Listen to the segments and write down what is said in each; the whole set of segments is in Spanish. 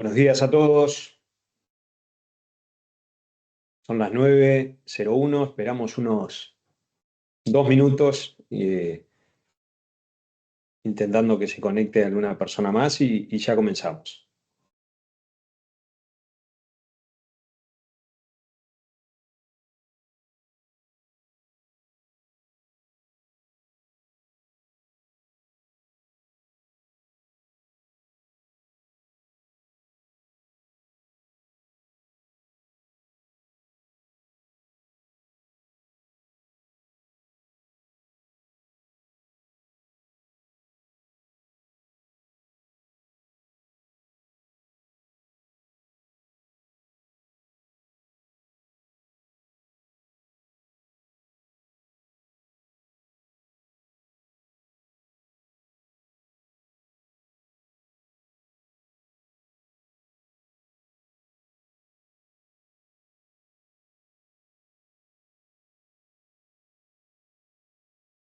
Buenos días a todos. Son las 9:01. Esperamos unos 2 minutos, intentando que se conecte alguna persona más y ya comenzamos.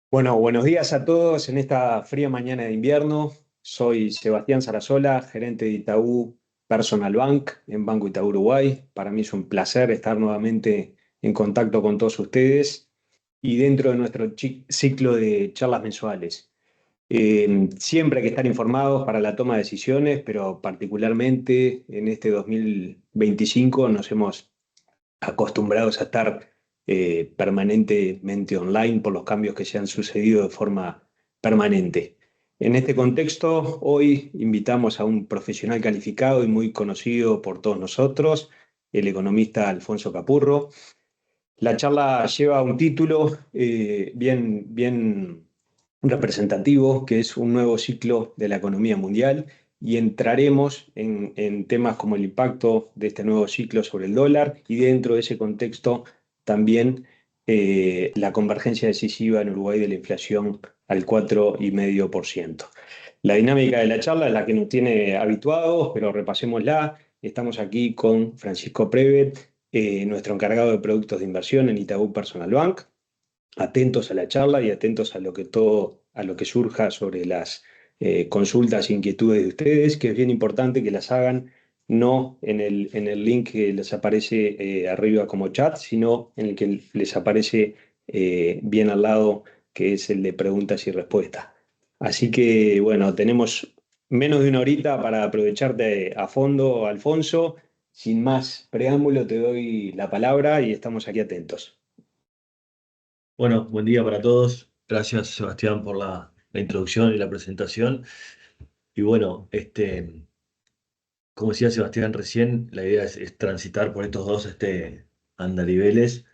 Bueno, buenos días a todos en esta fría mañana de invierno. Soy Sebastián Sarasola, gerente de Itaú Personal Bank en Banco Itaú Uruguay. Para mí es un placer estar nuevamente en contacto con todos ustedes y dentro de nuestro ciclo de charlas mensuales. Siempre hay que estar informados para la toma de decisiones, pero particularmente en este 2025 nos hemos acostumbrados a estar permanentemente online por los cambios que se han sucedido de forma permanente. En este contexto, hoy invitamos a un profesional calificado y muy conocido por todos nosotros, el economista Alfonso Capurro. La charla lleva un título bien representativo, que es un nuevo ciclo de la economía mundial, y entraremos en temas como el impacto de este nuevo ciclo sobre el dólar y dentro de ese contexto también la convergencia decisiva en Uruguay de la inflación al 4,5%. La dinámica de la charla es la que nos tiene habituados, pero repasémosla. Estamos aquí con Francisco Prevet, nuestro encargado de productos de inversión en Itaú Personal Bank. Atentos a la charla y atentos a lo que surja sobre las consultas e inquietudes de ustedes, que es bien importante que las hagan no en el link que les aparece arriba como chat, sino en el que les aparece bien al lado, que es el de preguntas y respuestas. Así que, bueno, tenemos menos de una horita para aprovecharte a fondo, Alfonso. Sin más preámbulo, te doy la palabra y estamos aquí atentos. Bueno, buen día para todos. Gracias, Sebastián, por la introducción y la presentación. Y bueno, como decía Sebastián recién, la idea es transitar por estos dos andariveles,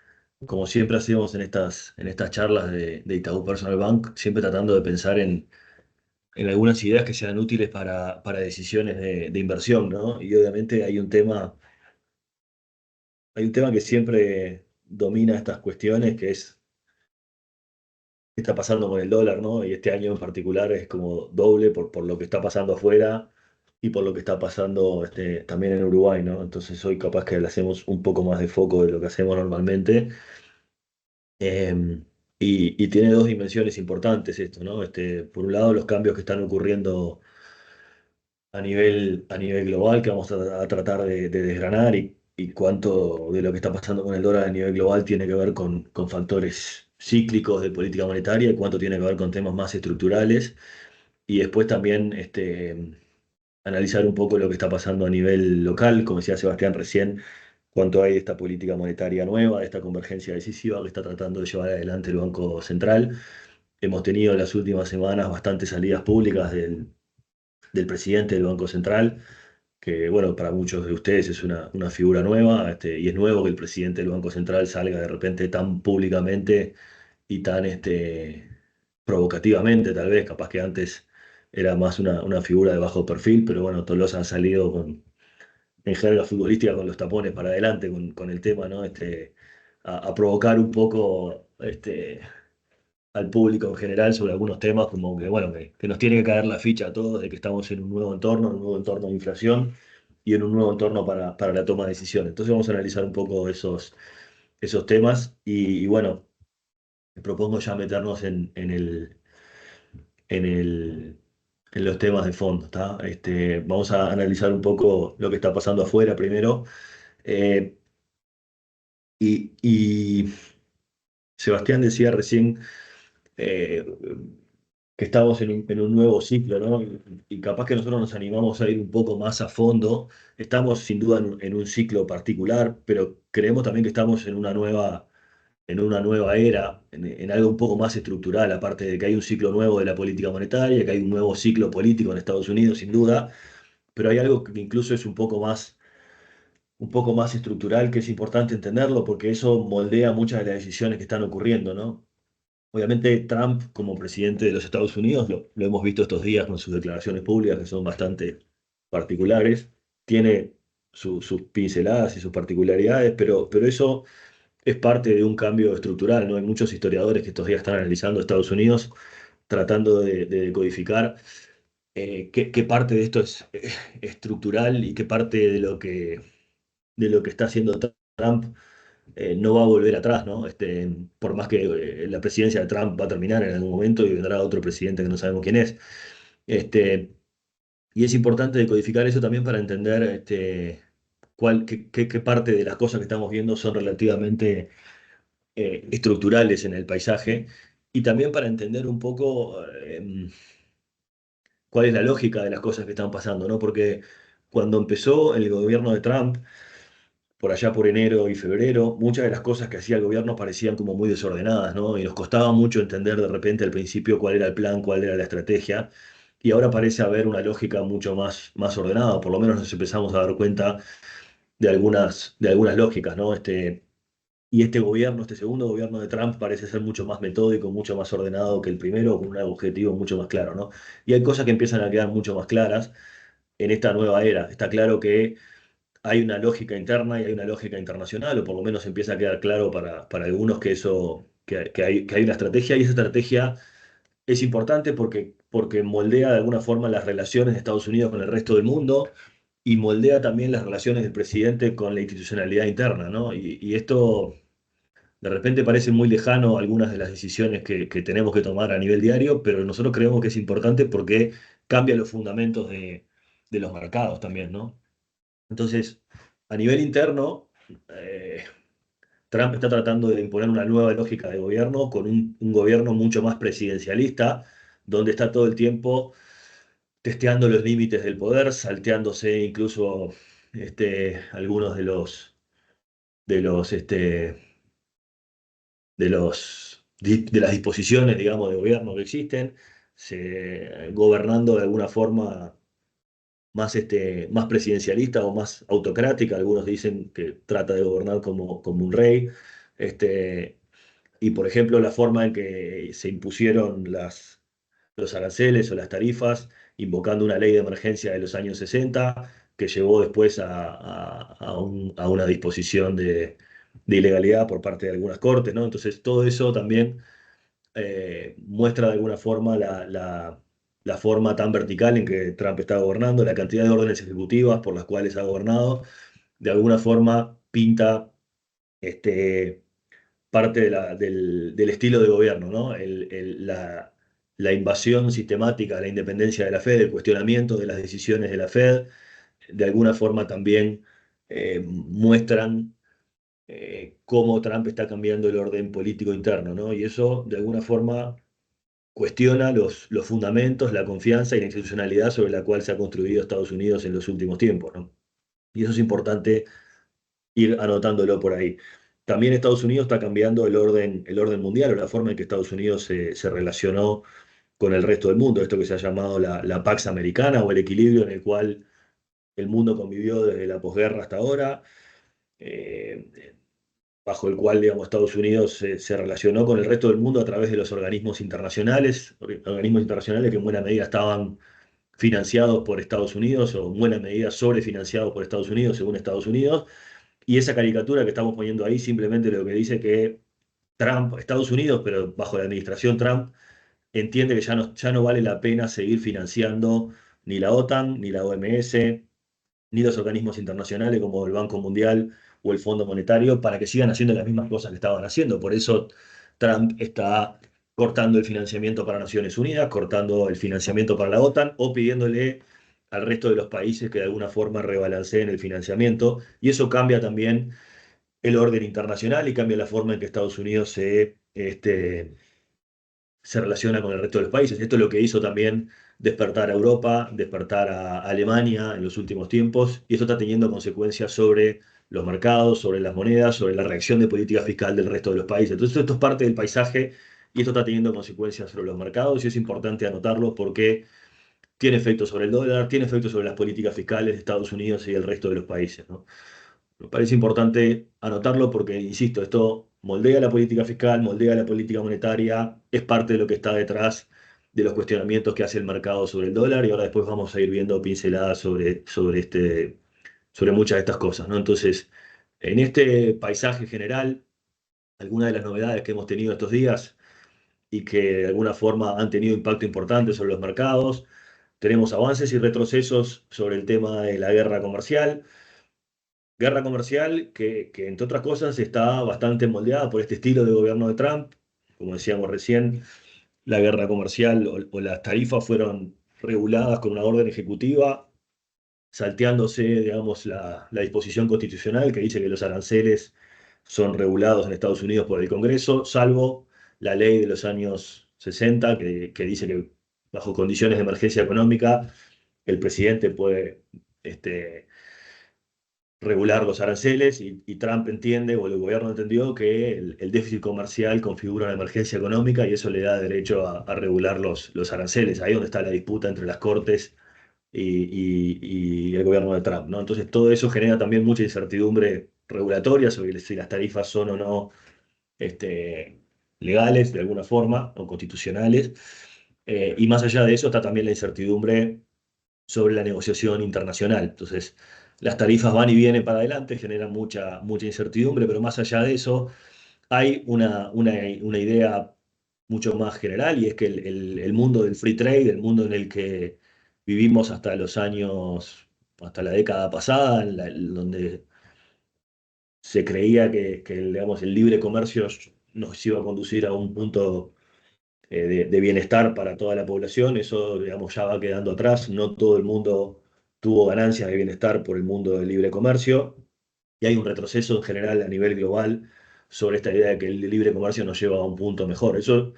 como siempre hacemos en estas charlas de Itaú Personal Bank, siempre tratando de pensar en algunas ideas que sean útiles para decisiones de inversión, ¿no? Y obviamente hay un tema que siempre domina estas cuestiones, que es qué está pasando con el dólar, ¿no? Y este año en particular es como doble por lo que está pasando afuera y por lo que está pasando también en Uruguay, ¿no? Entonces hoy capaz que le hacemos un poco más de foco de lo que hacemos normalmente. Y tiene dos dimensiones importantes esto, ¿no? Por un lado, los cambios que están ocurriendo a nivel global, que vamos a tratar de desgranar y cuánto de lo que está pasando con el dólar a nivel global tiene que ver con factores cíclicos de política monetaria y cuánto tiene que ver con temas más estructurales. Y después también analizar un poco lo que está pasando a nivel local, como decía Sebastián recién, cuánto hay de esta política monetaria nueva, de esta convergencia decisiva que está tratando de llevar adelante el Banco Central. Hemos tenido en las últimas semanas bastantes salidas públicas del presidente del Banco Central, que bueno, para muchos de ustedes es una figura nueva, y es nuevo que el presidente del Banco Central salga de repente tan públicamente y tan provocativamente, tal vez, capaz que antes era más una figura de bajo perfil, pero bueno, Tolosa ha salido en jerga futbolística con los tapones para adelante con el tema, ¿no? A provocar un poco al público en general sobre algunos temas, como que, bueno, que nos tiene que caer la ficha a todos de que estamos en un nuevo entorno de inflación y en un nuevo entorno para la toma de decisiones. Entonces vamos a analizar un poco esos temas y bueno, propongo ya meternos en el en los temas de fondo, ¿tá? Vamos a analizar un poco lo que está pasando afuera primero. Eh, y Sebastián decía recién eh, que estamos en un nuevo ciclo, ¿no? Y capaz que nosotros nos animamos a ir un poco más a fondo. Estamos sin duda en un ciclo particular, pero creemos también que estamos en una nueva era, en algo un poco más estructural, aparte de que hay un ciclo nuevo de la política monetaria, que hay un nuevo ciclo político en Estados Unidos, sin duda, pero hay algo que incluso es un poco más estructural, que es importante entenderlo porque eso moldea muchas de las decisiones que están ocurriendo, ¿no? Obviamente Trump como presidente de los Estados Unidos, lo hemos visto estos días con sus declaraciones públicas que son bastante particulares, tiene sus pinceladas y sus particularidades, pero eso es parte de un cambio estructural, ¿no? Hay muchos historiadores que estos días están analizando Estados Unidos, tratando de decodificar qué parte de esto es estructural y qué parte de lo que está haciendo Trump no va a volver atrás, ¿no? Por más que la presidencia de Trump va a terminar en algún momento y vendrá otro presidente que no sabemos quién es. Este, y es importante decodificar eso también para entender qué parte de las cosas que estamos viendo son relativamente estructurales en el paisaje y también para entender un poco cuál es la lógica de las cosas que están pasando, ¿no? Porque cuando empezó el gobierno de Trump, por allá por enero y febrero, muchas de las cosas que hacía el gobierno parecían como muy desordenadas, ¿no? Y nos costaba mucho entender de repente al principio cuál era el plan, cuál era la estrategia. Y ahora parece haber una lógica mucho más ordenada, por lo menos nos empezamos a dar cuenta de algunas lógicas, ¿no? Y este gobierno, este segundo gobierno de Trump parece ser mucho más metódico, mucho más ordenado que el primero, con un objetivo mucho más claro, ¿no? Y hay cosas que empiezan a quedar mucho más claras en esta nueva era. Está claro que hay una lógica interna y hay una lógica internacional, o por lo menos empieza a quedar claro para algunos que que hay una estrategia, y esa estrategia es importante porque moldea de alguna forma las relaciones de Estados Unidos con el resto del mundo y moldea también las relaciones del presidente con la institucionalidad interna, ¿no? Y esto de repente parece muy lejano algunas de las decisiones que tenemos que tomar a nivel diario, pero nosotros creemos que es importante porque cambia los fundamentos de los mercados también, ¿no? Entonces, a nivel interno, eh, Trump está tratando de imponer una nueva lógica de gobierno con un gobierno mucho más presidencialista, donde está todo el tiempo testeando los límites del poder, salteándose incluso algunos de los, de las disposiciones, digamos, de gobierno que existen, gobernando de alguna forma más presidencialista o más autocrática. Algunos dicen que trata de gobernar como un rey. Este, y por ejemplo, la forma en que se impusieron los aranceles o las tarifas, invocando una ley de emergencia de los años 60, que llevó después a una disposición de ilegalidad por parte de algunas cortes, ¿no? Entonces, todo eso también muestra de alguna forma la forma tan vertical en que Trump está gobernando, la cantidad de órdenes ejecutivas por las cuales ha gobernado, de alguna forma pinta este, parte del estilo de gobierno, ¿no? La invasión sistemática de la independencia de la Fed, el cuestionamiento de las decisiones de la Fed, de alguna forma también muestran cómo Trump está cambiando el orden político interno, ¿no? Y eso, de alguna forma, cuestiona los fundamentos, la confianza y la institucionalidad sobre la cual se ha construido Estados Unidos en los últimos tiempos, ¿no? Y eso es importante ir anotándolo por ahí. También Estados Unidos está cambiando el orden mundial o la forma en que Estados Unidos se relacionó con el resto del mundo, esto que se ha llamado la Pax Americana o el equilibrio en el cual el mundo convivió desde la posguerra hasta ahora. Eh, Bajo el cual, digamos, Estados Unidos se relacionó con el resto del mundo a través de los organismos internacionales que en buena medida estaban financiados por Estados Unidos o en buena medida sobrefinanciados por Estados Unidos, según Estados Unidos. Y esa caricatura que estamos poniendo ahí simplemente lo que dice que Trump, Estados Unidos, pero bajo la administración Trump, entiende que ya no vale la pena seguir financiando ni la OTAN, ni la OMS, ni los organismos internacionales como el Banco Mundial o el Fondo Monetario para que sigan haciendo las mismas cosas que estaban haciendo. Por eso Trump está cortando el financiamiento para Naciones Unidas, cortando el financiamiento para la OTAN o pidiéndole al resto de los países que de alguna forma rebalanceen el financiamiento. Y eso cambia también el orden internacional y cambia la forma en que Estados Unidos se relaciona con el resto de los países. Esto es lo que hizo también despertar a Europa, despertar a Alemania en los últimos tiempos, y eso está teniendo consecuencias sobre los mercados, sobre las monedas, sobre la reacción de política fiscal del resto de los países. Entonces, esto es parte del paisaje y esto está teniendo consecuencias sobre los mercados y es importante anotarlo porque tiene efectos sobre el dólar, tiene efectos sobre las políticas fiscales de Estados Unidos y el resto de los países, ¿no? Me parece importante anotarlo porque, insisto, esto moldea la política fiscal, moldea la política monetaria, es parte de lo que está detrás de los cuestionamientos que hace el mercado sobre el dólar y ahora después vamos a ir viendo pinceladas sobre muchas de estas cosas, ¿no? Entonces, en este paisaje general, algunas de las novedades que hemos tenido estos días y que de alguna forma han tenido impacto importante sobre los mercados, tenemos avances y retrocesos sobre el tema de la guerra comercial. Guerra comercial que, entre otras cosas, está bastante moldeada por este estilo de gobierno de Trump. Como decíamos recién, la guerra comercial o las tarifas fueron reguladas con una orden ejecutiva, salteándose, digamos, la disposición constitucional que dice que los aranceles son regulados en Estados Unidos por el Congreso, salvo la ley de los años 60 que dice que bajo condiciones de emergencia económica el presidente puede regular los aranceles y Trump entiende, o el gobierno entendió, que el déficit comercial configura una emergencia económica y eso le da derecho a regular los aranceles. Ahí donde está la disputa entre las cortes y el gobierno de Trump, ¿no? Entonces todo eso genera también mucha incertidumbre regulatoria sobre si las tarifas son o no este, legales de alguna forma o constitucionales. Y más allá de eso está también la incertidumbre sobre la negociación internacional. Entonces, las tarifas van y vienen para adelante, generan mucha incertidumbre, pero más allá de eso, hay una idea mucho más general y es que el mundo del free trade, el mundo en el que vivimos hasta los años, hasta la década pasada, donde se creía que digamos, el libre comercio nos iba a conducir a un punto de bienestar para toda la población, eso digamos, ya va quedando atrás, no todo el mundo tuvo ganancias de bienestar por el mundo del libre comercio, y hay un retroceso en general a nivel global sobre esta idea de que el libre comercio nos lleva a un punto mejor. Eso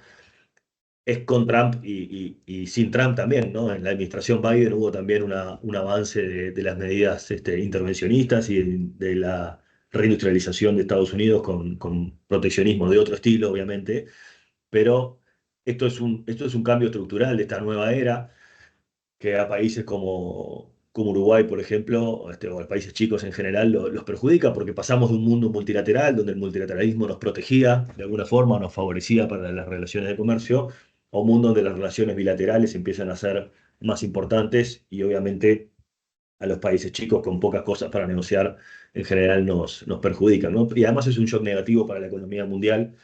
es con Trump y sin Trump también, ¿no? En la administración Biden hubo también un avance de las medidas intervencionistas y de la reindustrialización de Estados Unidos con proteccionismo de otro estilo, obviamente, pero esto es un cambio estructural de esta nueva era que a países como Uruguay, por ejemplo, o a países chicos en general, los perjudica porque pasamos de un mundo multilateral, donde el multilateralismo nos protegía de alguna forma, nos favorecía para las relaciones de comercio, a un mundo donde las relaciones bilaterales empiezan a ser más importantes y obviamente a los países chicos con pocas cosas para negociar en general nos perjudican, ¿no? Y además es un shock negativo para la economía mundial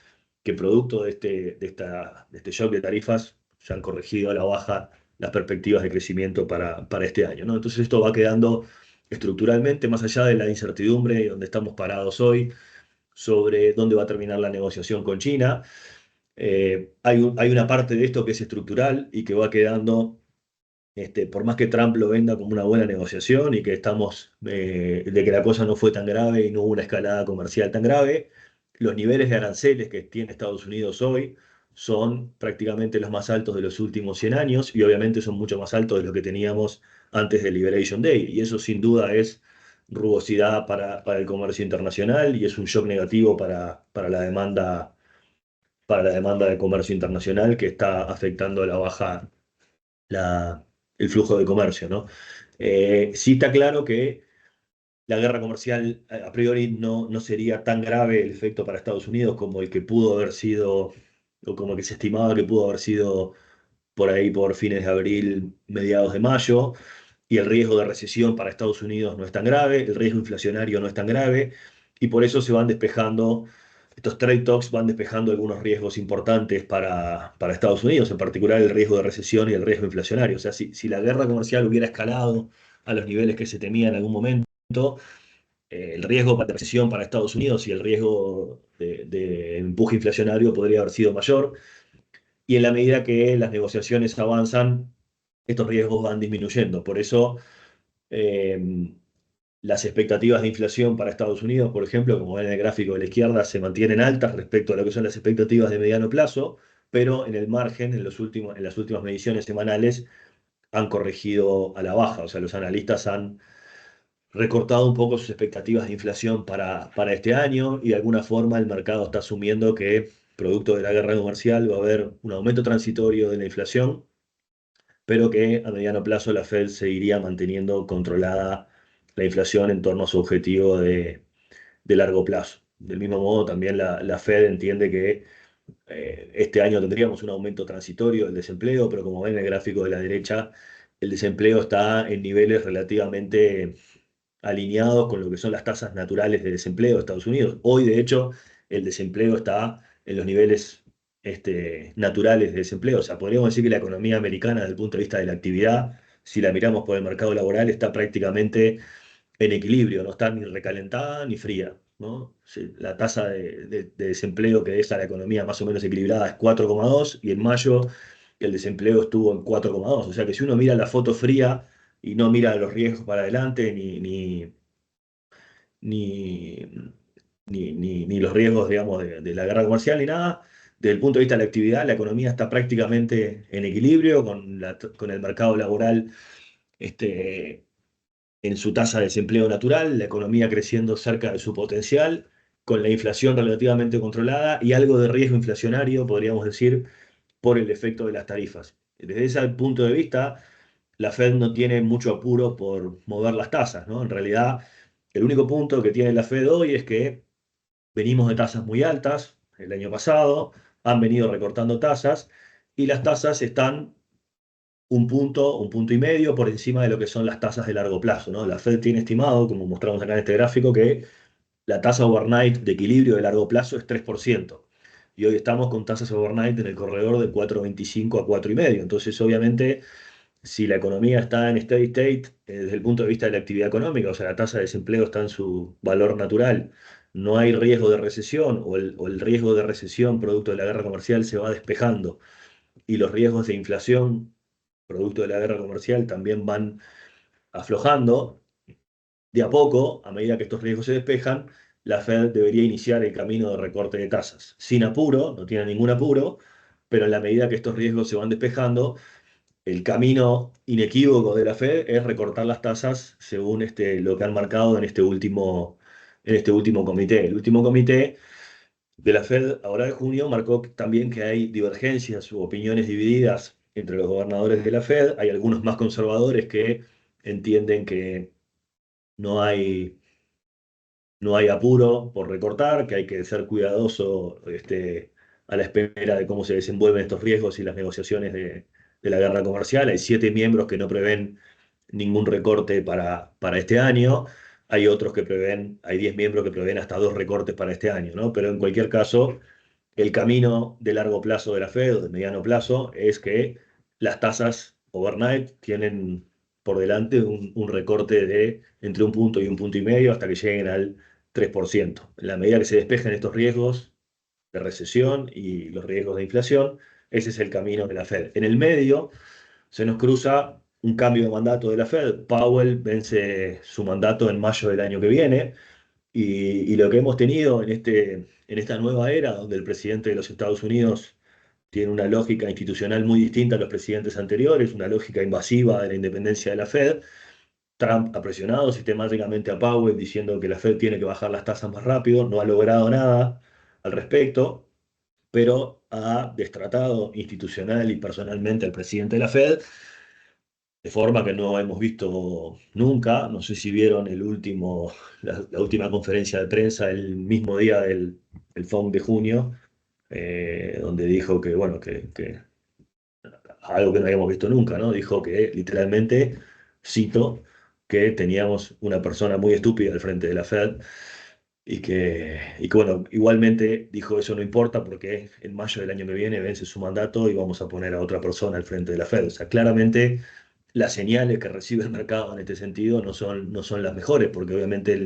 que producto de este shock de tarifas se han corregido a la baja las perspectivas de crecimiento para este año, ¿no? Entonces esto va quedando estructuralmente más allá de la incertidumbre donde estamos parados hoy sobre dónde va a terminar la negociación con China. Hay una parte de esto que es estructural y que va quedando, por más que Trump lo venda como una buena negociación y que estamos, de que la cosa no fue tan grave y no hubo una escalada comercial tan grave, los niveles de aranceles que tiene Estados Unidos hoy son prácticamente los más altos de los últimos 100 años y obviamente son mucho más altos de lo que teníamos antes del Liberation Day. Y eso sin duda es rugosidad para el comercio internacional y es un shock negativo para la demanda de comercio internacional que está afectando a la baja el flujo de comercio, ¿no? Sí está claro que la guerra comercial a priori no sería tan grave el efecto para Estados Unidos como el que pudo haber sido, o como que se estimaba que pudo haber sido por ahí por fines de abril, mediados de mayo, y el riesgo de recesión para Estados Unidos no es tan grave, el riesgo inflacionario no es tan grave, y por eso se van despejando, estos trade talks van despejando algunos riesgos importantes para Estados Unidos, en particular el riesgo de recesión y el riesgo inflacionario. O sea, si la guerra comercial hubiera escalado a los niveles que se temía en algún momento, el riesgo de recesión para Estados Unidos y el riesgo de empuje inflacionario podría haber sido mayor. y en la medida que las negociaciones avanzan, estos riesgos van disminuyendo. Por eso, eh, las expectativas de inflación para Estados Unidos, por ejemplo, como ven en el gráfico de la izquierda, se mantienen altas respecto a lo que son las expectativas de mediano plazo, pero en el margen, en las últimas mediciones semanales, han corregido a la baja. O sea, los analistas han recortado un poco sus expectativas de inflación para este año y de alguna forma el mercado está asumiendo que, producto de la guerra comercial, va a haber un aumento transitorio de la inflación, pero que a mediano plazo la Fed seguiría manteniendo controlada la inflación en torno a su objetivo de largo plazo. Del mismo modo, también la Fed entiende que este año tendríamos un aumento transitorio del desempleo, pero como ven en el gráfico de la derecha, el desempleo está en niveles relativamente alineados con lo que son las tasas naturales de desempleo de Estados Unidos. Hoy, de hecho, el desempleo está en los niveles naturales de desempleo. O sea, podríamos decir que la economía americana, desde el punto de vista de la actividad, si la miramos por el mercado laboral, está prácticamente en equilibrio, no está ni recalentada ni fría, ¿no? Sí, la tasa de desempleo que deja la economía más o menos equilibrada es 4,2 y en mayo el desempleo estuvo en 4,2. O sea que si uno mira la foto fría y no mira los riesgos para adelante ni, ni los riesgos, digamos, de la guerra comercial ni nada, desde el punto de vista de la actividad, la economía está prácticamente en equilibrio con el mercado laboral en su tasa de desempleo natural, la economía creciendo cerca de su potencial, con la inflación relativamente controlada y algo de riesgo inflacionario, podríamos decir, por el efecto de las tarifas. Desde ese punto de vista, la Fed no tiene mucho apuro por mover las tasas, ¿no? En realidad, el único punto que tiene la Fed hoy es que venimos de tasas muy altas el año pasado, han venido recortando tasas y las tasas están un punto y medio por encima de lo que son las tasas de largo plazo, ¿no? La Fed tiene estimado, como mostramos acá en este gráfico, que la tasa overnight de equilibrio de largo plazo es 3%. Y hoy estamos con tasas overnight en el corredor de 4,25 a 4,5. Entonces, obviamente, si la economía está en steady state, desde el punto de vista de la actividad económica, o sea, la tasa de desempleo está en su valor natural, no hay riesgo de recesión o el riesgo de recesión producto de la guerra comercial se va despejando y los riesgos de inflación producto de la guerra comercial también van aflojando, de a poco, a medida que estos riesgos se despejan, la Fed debería iniciar el camino de recorte de tasas. Sin apuro, no tiene ningún apuro, pero en la medida que estos riesgos se van despejando, el camino inequívoco de la Fed es recortar las tasas según lo que han marcado en este último comité. El último comité de la Fed, ahora de junio, marcó también que hay divergencias u opiniones divididas entre los gobernadores de la Fed. Hay algunos más conservadores que entienden que no hay, no hay apuro por recortar, que hay que ser cuidadoso a la espera de cómo se desenvuelven estos riesgos y las negociaciones de la guerra comercial. Hay 7 miembros que no prevén ningún recorte para este año. Hay 10 miembros que prevén hasta 2 recortes para este año, ¿no? Pero en cualquier caso, el camino de largo plazo de la Fed, o de mediano plazo, es que las tasas overnight tienen por delante un recorte de entre un punto y un punto y medio hasta que lleguen al 3%. En la medida que se despejen estos riesgos de recesión y los riesgos de inflación, ese es el camino de la Fed. En el medio se nos cruza un cambio de mandato de la Fed. Powell vence su mandato en mayo del año que viene y lo que hemos tenido en esta nueva era, donde el presidente de los Estados Unidos tiene una lógica institucional muy distinta a los presidentes anteriores, una lógica invasiva de la independencia de la Fed. Trump ha presionado sistemáticamente a Powell diciendo que la Fed tiene que bajar las tasas más rápido, no ha logrado nada al respecto, pero ha destratado institucional y personalmente al presidente de la Fed de forma que no hemos visto nunca. No sé si vieron la última conferencia de prensa el mismo día del FOMC de junio, donde dijo que, bueno, que algo que no habíamos visto nunca, ¿no? Dijo que literalmente, cito, que teníamos una persona muy estúpida al frente de la Fed y que, bueno, igualmente dijo eso no importa porque en mayo del año que viene vence su mandato y vamos a poner a otra persona al frente de la Fed. O sea, claramente las señales que recibe el mercado en este sentido no son las mejores, porque obviamente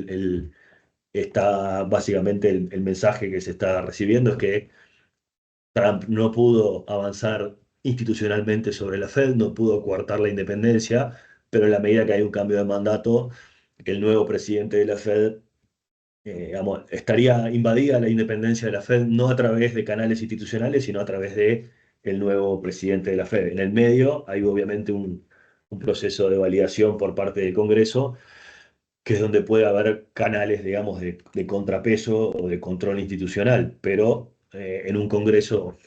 básicamente el mensaje que se está recibiendo es que Trump no pudo avanzar institucionalmente sobre la Fed, no pudo coartar la independencia, pero en la medida que hay un cambio de mandato, el nuevo presidente de la Fed, digamos, estaría invadida la independencia de la Fed no a través de canales institucionales, sino a través de el nuevo presidente de la Fed. En el medio hay obviamente un proceso de validación por parte del Congreso, que es donde puede haber canales, digamos, de contrapeso o de control institucional, pero en un Congreso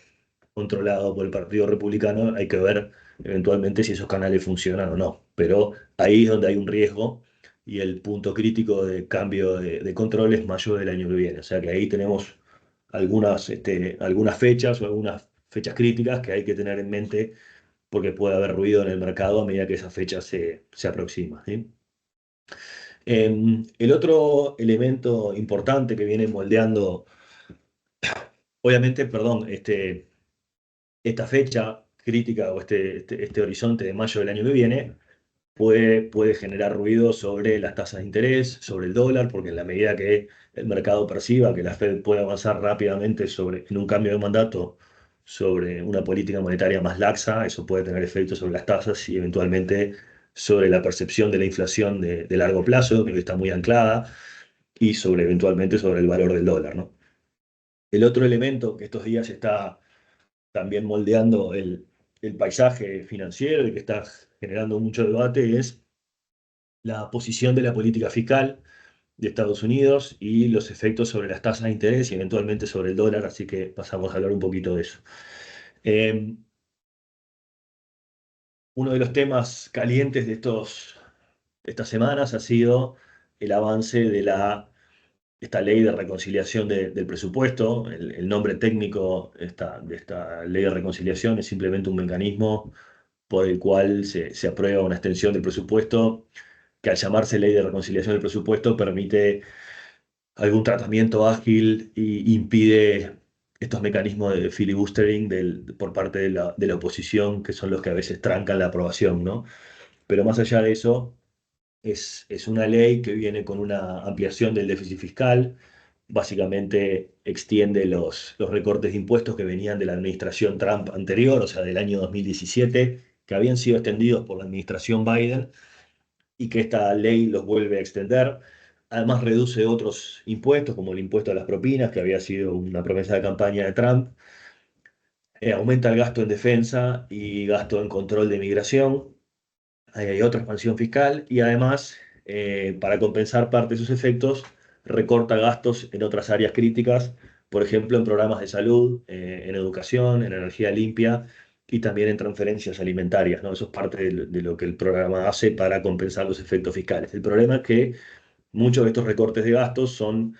controlado por el Partido Republicano hay que ver eventualmente si esos canales funcionan o no. Pero ahí es donde hay un riesgo y el punto crítico de cambio de control es mayo del año que viene. O sea que ahí tenemos algunas fechas o algunas fechas críticas que hay que tener en mente porque puede haber ruido en el mercado a medida que esa fecha se aproxima, ¿sí? El otro elemento importante que viene moldeando, obviamente, perdón, esta fecha crítica o este horizonte de mayo del año que viene puede generar ruido sobre las tasas de interés, sobre el dólar, porque en la medida que el mercado perciba que la Fed puede avanzar rápidamente en un cambio de mandato sobre una política monetaria más laxa, eso puede tener efectos sobre las tasas y eventualmente sobre la percepción de la inflación de largo plazo, que está muy anclada, y eventualmente sobre el valor del dólar, ¿no? El otro elemento que estos días está también moldeando el paisaje financiero y que está generando mucho debate es la posición de la política fiscal de Estados Unidos y los efectos sobre las tasas de interés y eventualmente sobre el dólar, así que pasamos a hablar un poquito de eso. Eh, Uno de los temas calientes de estas semanas ha sido el avance esta ley de reconciliación del presupuesto. El nombre técnico de esta ley de reconciliación es simplemente un mecanismo por el cual se aprueba una extensión del presupuesto que al llamarse ley de reconciliación del presupuesto permite algún tratamiento ágil y impide estos mecanismos de filibustering por parte de la oposición, que son los que a veces trancan la aprobación, ¿no? Pero más allá de eso, es una ley que viene con una ampliación del déficit fiscal, básicamente extiende los recortes de impuestos que venían de la administración Trump anterior, o sea, del año 2017, que habían sido extendidos por la administración Biden y que esta ley los vuelve a extender. Además, reduce otros impuestos, como el impuesto a las propinas, que había sido una promesa de campaña de Trump. Aumenta el gasto en defensa y gasto en control de migración. Ahí hay otra expansión fiscal y además, para compensar parte de sus efectos, recorta gastos en otras áreas críticas, por ejemplo, en programas de salud, en educación, en energía limpia y también en transferencias alimentarias, ¿no? Eso es parte de lo que el programa hace para compensar los efectos fiscales. El problema es que muchos de estos recortes de gastos son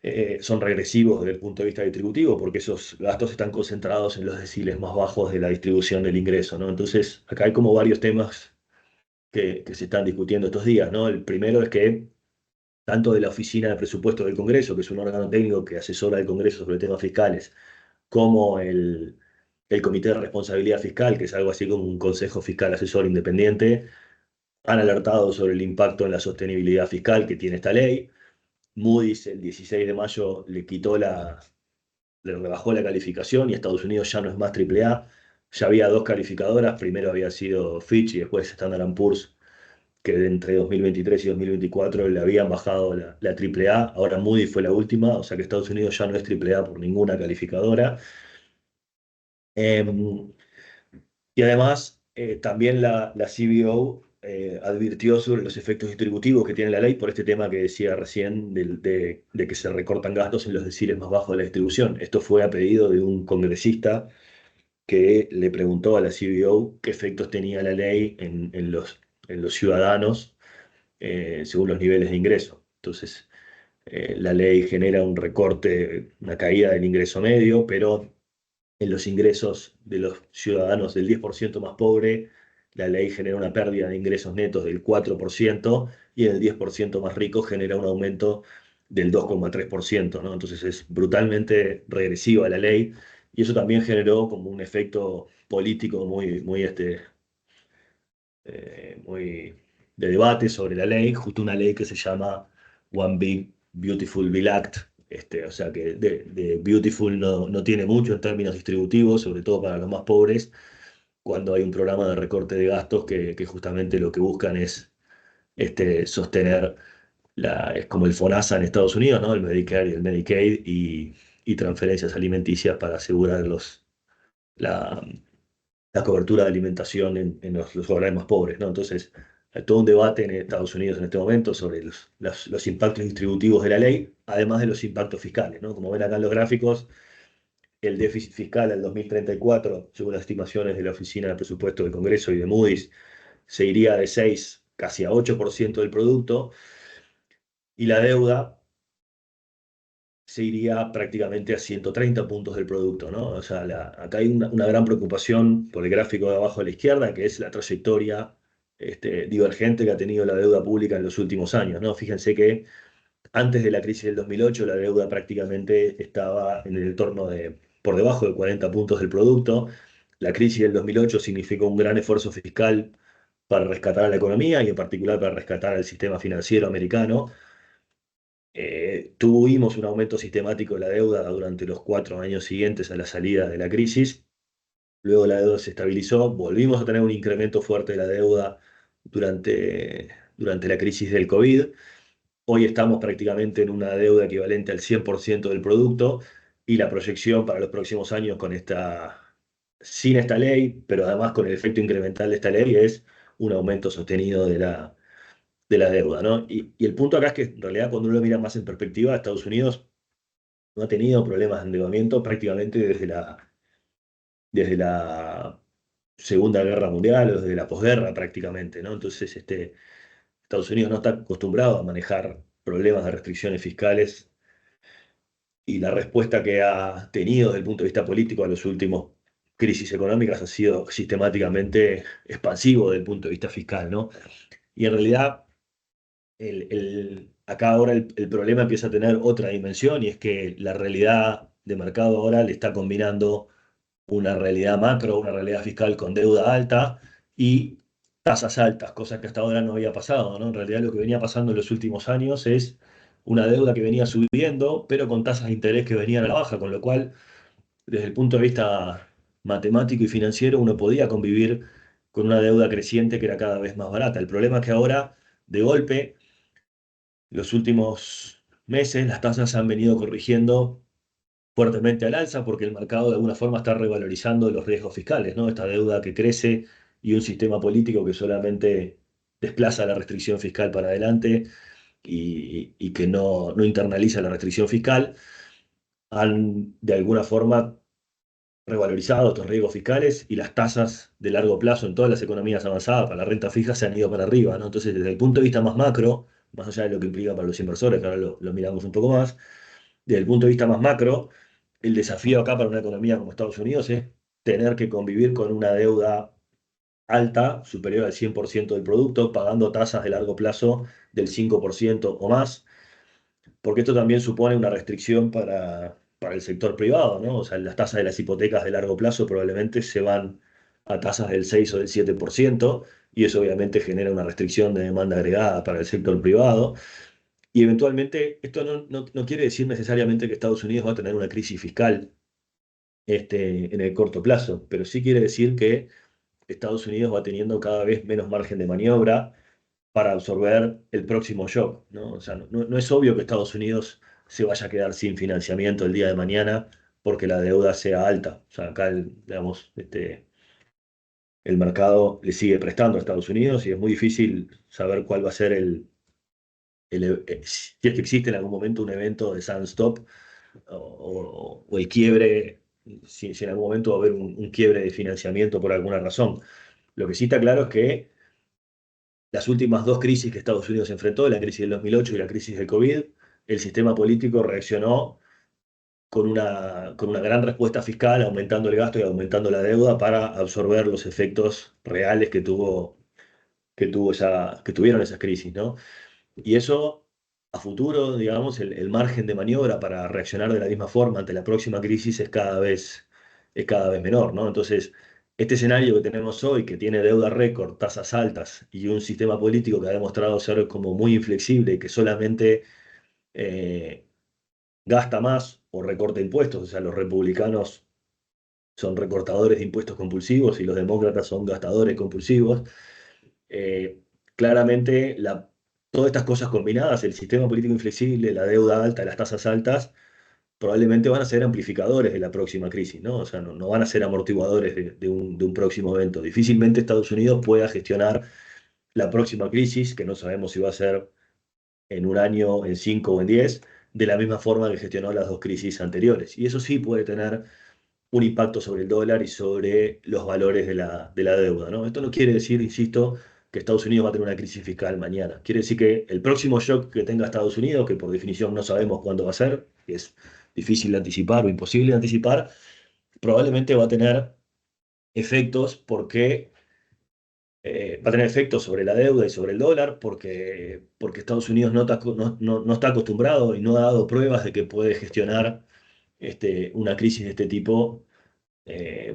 regresivos desde el punto de vista distributivo, porque esos gastos están concentrados en los deciles más bajos de la distribución del ingreso, ¿no? Entonces, acá hay como varios temas que se están discutiendo estos días, ¿no? El primero es que tanto de la Oficina de Presupuesto del Congreso, que es un órgano técnico que asesora al Congreso sobre temas fiscales, como el Comité de Responsabilidad Fiscal, que es algo así como un Consejo Fiscal Asesor Independiente, han alertado sobre el impacto en la sostenibilidad fiscal que tiene esta ley. Moody's el 16 de mayo le rebajó la calificación y Estados Unidos ya no es más AAA. Ya había dos calificadoras, primero había sido Fitch y después Standard Poor's, que entre 2023 y 2024 le habían bajado la AAA, ahora Moody's fue la última, o sea que Estados Unidos ya no es AAA por ninguna calificadora. Y además, también la CBO advirtió sobre los efectos distributivos que tiene la ley por este tema que decía recién de que se recortan gastos en los deciles más bajos de la distribución. Esto fue a pedido de un congresista que le preguntó a la CBO qué efectos tenía la ley en los ciudadanos según los niveles de ingreso. Entonces, la ley genera un recorte, una caída del ingreso medio, pero en los ingresos de los ciudadanos del 10% más pobre, la ley genera una pérdida de ingresos netos del 4% y en el 10% más rico genera un aumento del 2,3%, ¿no? Entonces es brutalmente regresiva la ley y eso también generó como un efecto político muy de debate sobre la ley, justo una ley que se llama One Big Beautiful Bill Act, O sea que de Beautiful no tiene mucho en términos distributivos, sobre todo para los más pobres, cuando hay un programa de recorte de gastos que justamente lo que buscan es sostener es como el FONASA en Estados Unidos, ¿no? El Medicare y el Medicaid y transferencias alimenticias para asegurar la, la cobertura de alimentación en los hogares más pobres, ¿no? Entonces, hay todo un debate en Estados Unidos en este momento sobre los impactos distributivos de la ley, además de los impactos fiscales, ¿no? Como ven acá en los gráficos, el déficit fiscal al 2034, según las estimaciones de la Oficina de Presupuesto del Congreso y de Moody's, se iría de 6 casi a 8% del producto, y la deuda se iría prácticamente a 130 puntos del producto, ¿no? O sea, acá hay una gran preocupación por el gráfico de abajo a la izquierda, que es la trayectoria divergente que ha tenido la deuda pública en los últimos años, ¿no? Fíjense que antes de la crisis del 2008 la deuda prácticamente estaba en el entorno por debajo de 40 puntos del producto. La crisis del 2008 significó un gran esfuerzo fiscal para rescatar a la economía y en particular para rescatar al sistema financiero americano. Tuvimos un aumento sistemático de la deuda durante los 4 años siguientes a la salida de la crisis. Luego la deuda se estabilizó, volvimos a tener un incremento fuerte de la deuda durante la crisis del COVID. Hoy estamos prácticamente en una deuda equivalente al 100% del producto y la proyección para los próximos años sin esta ley, pero además con el efecto incremental de esta ley, es un aumento sostenido de la deuda, ¿no? Y el punto acá es que en realidad cuando uno lo mira más en perspectiva, Estados Unidos no ha tenido problemas de endeudamiento prácticamente desde la Segunda Guerra Mundial o desde la posguerra prácticamente, ¿no? Entonces, Estados Unidos no está acostumbrado a manejar problemas de restricciones fiscales y la respuesta que ha tenido desde el punto de vista político a los últimos crisis económicas ha sido sistemáticamente expansivo desde el punto de vista fiscal, ¿no? Y en realidad acá ahora el problema empieza a tener otra dimensión y es que la realidad de mercado ahora le está combinando una realidad macro, una realidad fiscal con deuda alta y tasas altas, cosa que hasta ahora no había pasado, ¿no? En realidad lo que venía pasando en los últimos años es una deuda que venía subiendo, pero con tasas de interés que venían a la baja, con lo cual, desde el punto de vista matemático y financiero, uno podía convivir con una deuda creciente que era cada vez más barata. El problema es que ahora, de golpe, los últimos meses las tasas se han venido corrigiendo fuertemente al alza porque el mercado de alguna forma está revalorizando los riesgos fiscales, ¿no? Esta deuda que crece y un sistema político que solamente desplaza la restricción fiscal para adelante y que no internaliza la restricción fiscal, han de alguna forma revalorizado estos riesgos fiscales y las tasas de largo plazo en todas las economías avanzadas para la renta fija se han ido para arriba, ¿no? Entonces, desde el punto de vista más macro, más allá de lo que implica para los inversores, que ahora lo miramos un poco más, desde el punto de vista más macro, el desafío acá para una economía como Estados Unidos es tener que convivir con una deuda alta, superior al 100% del producto, pagando tasas de largo plazo del 5% o más, porque esto también supone una restricción para el sector privado, ¿no? O sea, las tasas de las hipotecas de largo plazo probablemente se van a tasas del 6 o del 7%, y eso obviamente genera una restricción de demanda agregada para el sector privado. Y eventualmente, esto no quiere decir necesariamente que Estados Unidos va a tener una crisis fiscal en el corto plazo, pero sí quiere decir que Estados Unidos va teniendo cada vez menos margen de maniobra para absorber el próximo shock, ¿no? O sea, no es obvio que Estados Unidos se vaya a quedar sin financiamiento el día de mañana porque la deuda sea alta. O sea, acá, digamos, el mercado le sigue prestando a Estados Unidos y es muy difícil saber cuál va a ser si es que existe en algún momento un evento de Stop o el quiebre, si en algún momento va a haber un quiebre de financiamiento por alguna razón. Lo que sí está claro es que las últimas dos crisis que Estados Unidos enfrentó, la crisis del 2008 y la crisis del COVID, el sistema político reaccionó con una gran respuesta fiscal, aumentando el gasto y aumentando la deuda para absorber los efectos reales que tuvieron esas crisis, ¿no? Y eso, a futuro, digamos, el margen de maniobra para reaccionar de la misma forma ante la próxima crisis es cada vez menor, ¿no? Entonces, este escenario que tenemos hoy, que tiene deuda récord, tasas altas y un sistema político que ha demostrado ser como muy inflexible y que solamente eh, gasta más o recorta impuestos, o sea, los republicanos son recortadores de impuestos compulsivos y los demócratas son gastadores compulsivos. Eh, Claramente, todas estas cosas combinadas, el sistema político inflexible, la deuda alta, las tasas altas, probablemente van a ser amplificadores de la próxima crisis, ¿no? O sea, no van a ser amortiguadores de un próximo evento. Difícilmente Estados Unidos pueda gestionar la próxima crisis, que no sabemos si va a ser en un año, en 5 o en 10, de la misma forma que gestionó las dos crisis anteriores. Y eso sí puede tener un impacto sobre el dólar y sobre los valores de la deuda, ¿no? Esto no quiere decir, insisto, que Estados Unidos va a tener una crisis fiscal mañana. Quiere decir que el próximo shock que tenga Estados Unidos, que por definición no sabemos cuándo va a ser, que es difícil de anticipar o imposible de anticipar, probablemente va a tener efectos porque va a tener efectos sobre la deuda y sobre el dólar porque Estados Unidos no está acostumbrado y no ha dado pruebas de que puede gestionar una crisis de este tipo, eh,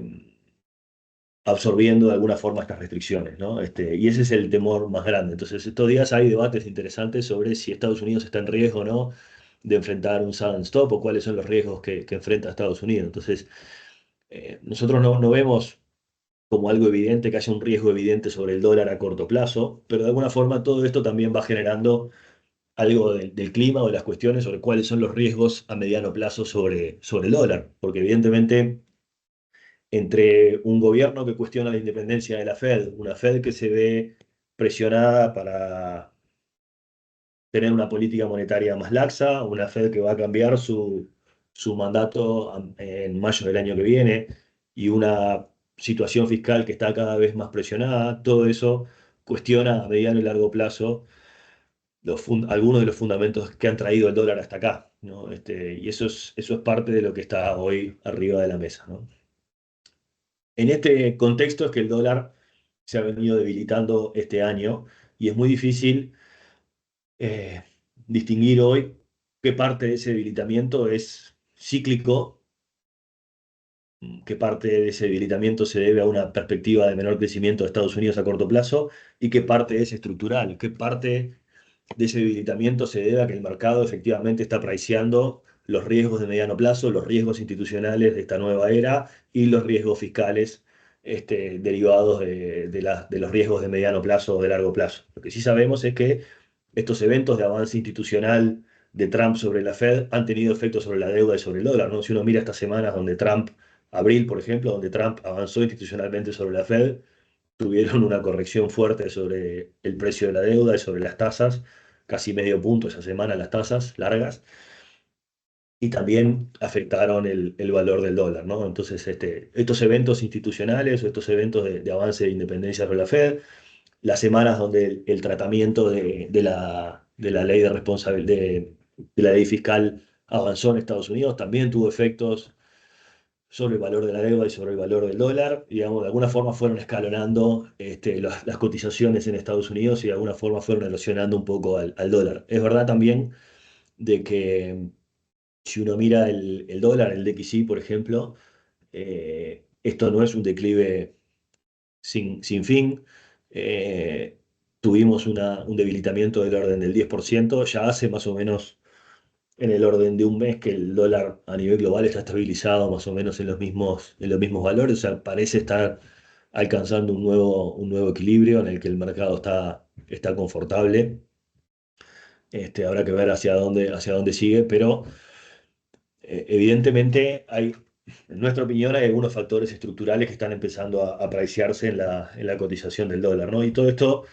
absorbiendo de alguna forma estas restricciones, ¿no? Y ese es el temor más grande. Entonces, estos días hay debates interesantes sobre si Estados Unidos está en riesgo o no de enfrentar un sudden stop o cuáles son los riesgos que enfrenta Estados Unidos. Entonces, nosotros no vemos como algo evidente que haya un riesgo evidente sobre el dólar a corto plazo, pero de alguna forma todo esto también va generando algo del clima o de las cuestiones sobre cuáles son los riesgos a mediano plazo sobre el dólar, porque evidentemente entre un gobierno que cuestiona la independencia de la Fed, una Fed que se ve presionada para tener una política monetaria más laxa, una Fed que va a cambiar su mandato en mayo del año que viene, y una situación fiscal que está cada vez más presionada, todo eso cuestiona a mediano y largo plazo algunos de los fundamentos que han traído el dólar hasta acá, ¿no? Y eso es parte de lo que está hoy arriba de la mesa, ¿no? En este contexto es que el dólar se ha venido debilitando este año y es muy difícil eh, distinguir hoy qué parte de ese debilitamiento es cíclico, qué parte de ese debilitamiento se debe a una perspectiva de menor crecimiento de Estados Unidos a corto plazo y qué parte es estructural, qué parte de ese debilitamiento se debe a que el mercado efectivamente está priceando los riesgos de mediano plazo, los riesgos institucionales de esta nueva era y los riesgos fiscales derivados de los riesgos de mediano plazo o de largo plazo. Lo que sí sabemos es que estos eventos de avance institucional de Trump sobre la Fed han tenido efectos sobre la deuda y sobre el dólar, ¿no? Si uno mira estas semanas donde abril, por ejemplo, donde Trump avanzó institucionalmente sobre la Fed, tuvieron una corrección fuerte sobre el precio de la deuda y sobre las tasas, casi medio punto esa semana las tasas largas, y también afectaron el valor del dólar, ¿no? Entonces, estos eventos institucionales o estos eventos de avance de independencia sobre la Fed, las semanas donde el tratamiento de la ley de responsabilidad, de la ley fiscal avanzó en Estados Unidos, también tuvo efectos sobre el valor de la deuda y sobre el valor del dólar. Digamos, de alguna forma fueron escalonando las cotizaciones en Estados Unidos y de alguna forma fueron erosionando un poco al dólar. Es verdad también de que si uno mira el dólar, el DXY, por ejemplo, esto no es un declive sin fin. Eh, Tuvimos un debilitamiento del orden del 10%, ya hace más o menos en el orden de un mes que el dólar a nivel global está estabilizado más o menos en los mismos valores, o sea, parece estar alcanzando un nuevo equilibrio en el que el mercado está confortable. Habrá que ver hacia dónde sigue, pero evidentemente en nuestra opinión, hay algunos factores estructurales que están empezando a apreciarse en la cotización del dólar, ¿no? Y todo esto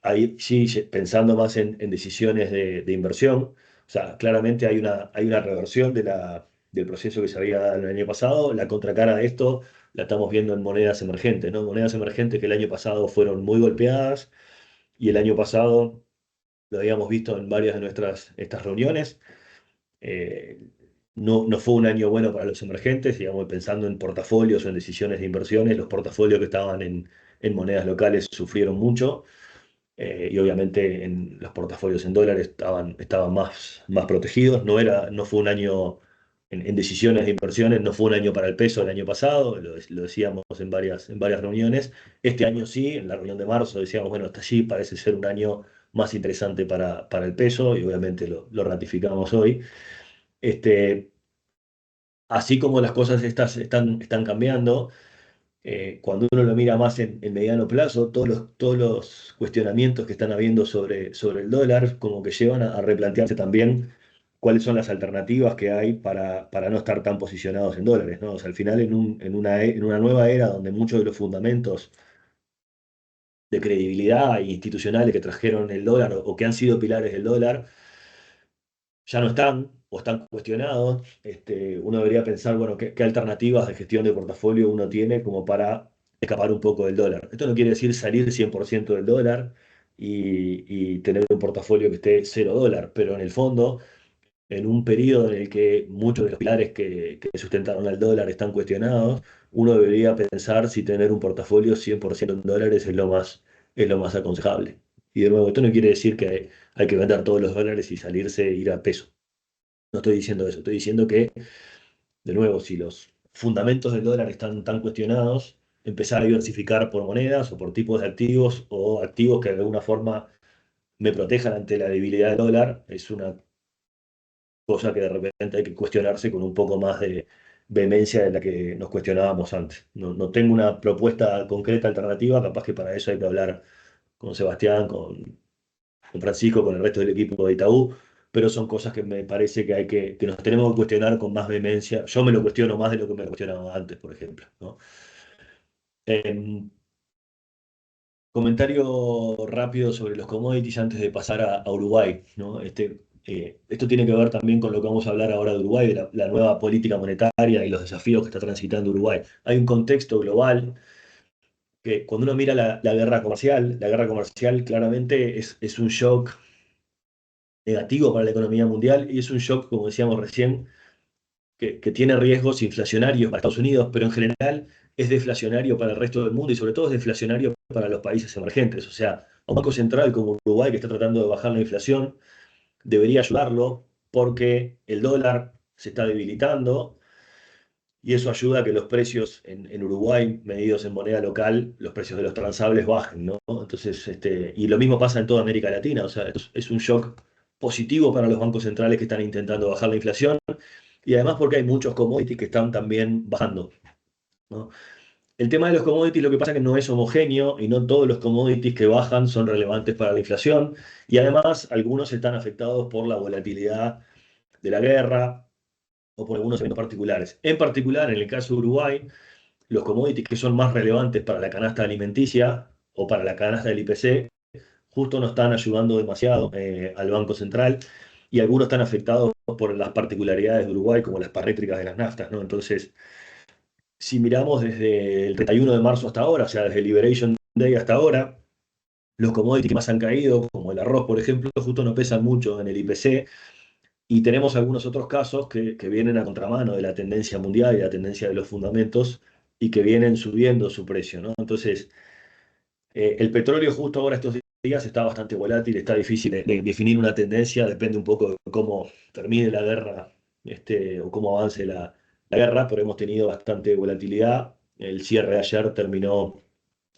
ahí sí, pensando más en decisiones de inversión, o sea, claramente hay una reversión del proceso que se había dado el año pasado. La contracara de esto la estamos viendo en monedas emergentes, ¿no? Monedas emergentes que el año pasado fueron muy golpeadas y el año pasado lo habíamos visto en varias de estas reuniones. eh, no fue un año bueno para los emergentes, digamos, pensando en portafolios o en decisiones de inversiones, los portafolios que estaban en monedas locales sufrieron mucho. Y obviamente en los portafolios en dólares estaban más protegidos. No fue un año en decisiones de inversiones, no fue un año para el peso el año pasado, lo decíamos en varias reuniones. Este año sí, en la reunión de marzo decíamos, bueno, hasta allí parece ser un año más interesante para el peso y obviamente lo ratificamos hoy. Este, así como las cosas estas están cambiando, cuando uno lo mira más en mediano plazo, todos los cuestionamientos que están habiendo sobre el dólar, como que llevan a replantearse también cuáles son las alternativas que hay para no estar tan posicionados en dólares, ¿no? O sea, al final en una nueva era donde muchos de los fundamentos de credibilidad institucionales que trajeron el dólar o que han sido pilares del dólar ya no están o están cuestionados. Uno debería pensar, bueno, qué alternativas de gestión de portafolio uno tiene como para escapar un poco del dólar. Esto no quiere decir salir 100% del dólar y tener un portafolio que esté cero dólar, pero en el fondo, en un periodo en el que muchos de los pilares que sustentaron al dólar están cuestionados, uno debería pensar si tener un portafolio 100% en dólares es lo más aconsejable. Y de nuevo, esto no quiere decir que hay que vender todos los dólares y salirse e ir a peso. No estoy diciendo eso, estoy diciendo que, de nuevo, si los fundamentos del dólar están tan cuestionados, empezar a diversificar por monedas o por tipos de activos o activos que de alguna forma me protejan ante la debilidad del dólar es una cosa que de repente hay que cuestionarse con un poco más de vehemencia de la que nos cuestionábamos antes. No tengo una propuesta concreta alternativa, capaz que para eso hay que hablar con Sebastián, con Francisco, con el resto del equipo de Itaú, pero son cosas que me parece que nos tenemos que cuestionar con más vehemencia. Yo me lo cuestiono más de lo que me cuestionaba antes, por ejemplo, ¿no? Em, Comentario rápido sobre los commodities antes de pasar a Uruguay, ¿no? Esto tiene que ver también con lo que vamos a hablar ahora de Uruguay, de la nueva política monetaria y los desafíos que está transitando Uruguay. Hay un contexto global que cuando uno mira la guerra comercial claramente es un shock negativo para la economía mundial y es un shock, como decíamos recién, que tiene riesgos inflacionarios para Estados Unidos, pero en general es deflacionario para el resto del mundo y sobre todo es deflacionario para los países emergentes. O sea, un banco central como Uruguay que está tratando de bajar la inflación debería ayudarlo porque el dólar se está debilitando y eso ayuda a que los precios en Uruguay, medidos en moneda local, los precios de los transables bajen, ¿no? Entonces, y lo mismo pasa en toda América Latina, o sea, es un shock positivo para los bancos centrales que están intentando bajar la inflación y además porque hay muchos commodities que están también bajando, ¿no? El tema de los commodities lo que pasa es que no es homogéneo y no todos los commodities que bajan son relevantes para la inflación y además algunos están afectados por la volatilidad de la guerra o por algunos eventos particulares. En particular, en el caso de Uruguay, los commodities que son más relevantes para la canasta alimenticia o para la canasta del IPC justo no están ayudando demasiado al Banco Central y algunos están afectados por las particularidades de Uruguay, como las parrétricas de las naftas, ¿no? Entonces, si miramos desde el 31 de marzo hasta ahora, o sea, desde el Liberation Day hasta ahora, los commodities que más han caído, como el arroz, por ejemplo, justo no pesan mucho en el IPC, y tenemos algunos otros casos que vienen a contramano de la tendencia mundial y la tendencia de los fundamentos, y que vienen subiendo su precio, ¿no? Entonces, el petróleo justo ahora estos días está bastante volátil, está difícil de definir una tendencia, depende un poco de cómo termine la guerra o cómo avance la guerra, pero hemos tenido bastante volatilidad. El cierre de ayer terminó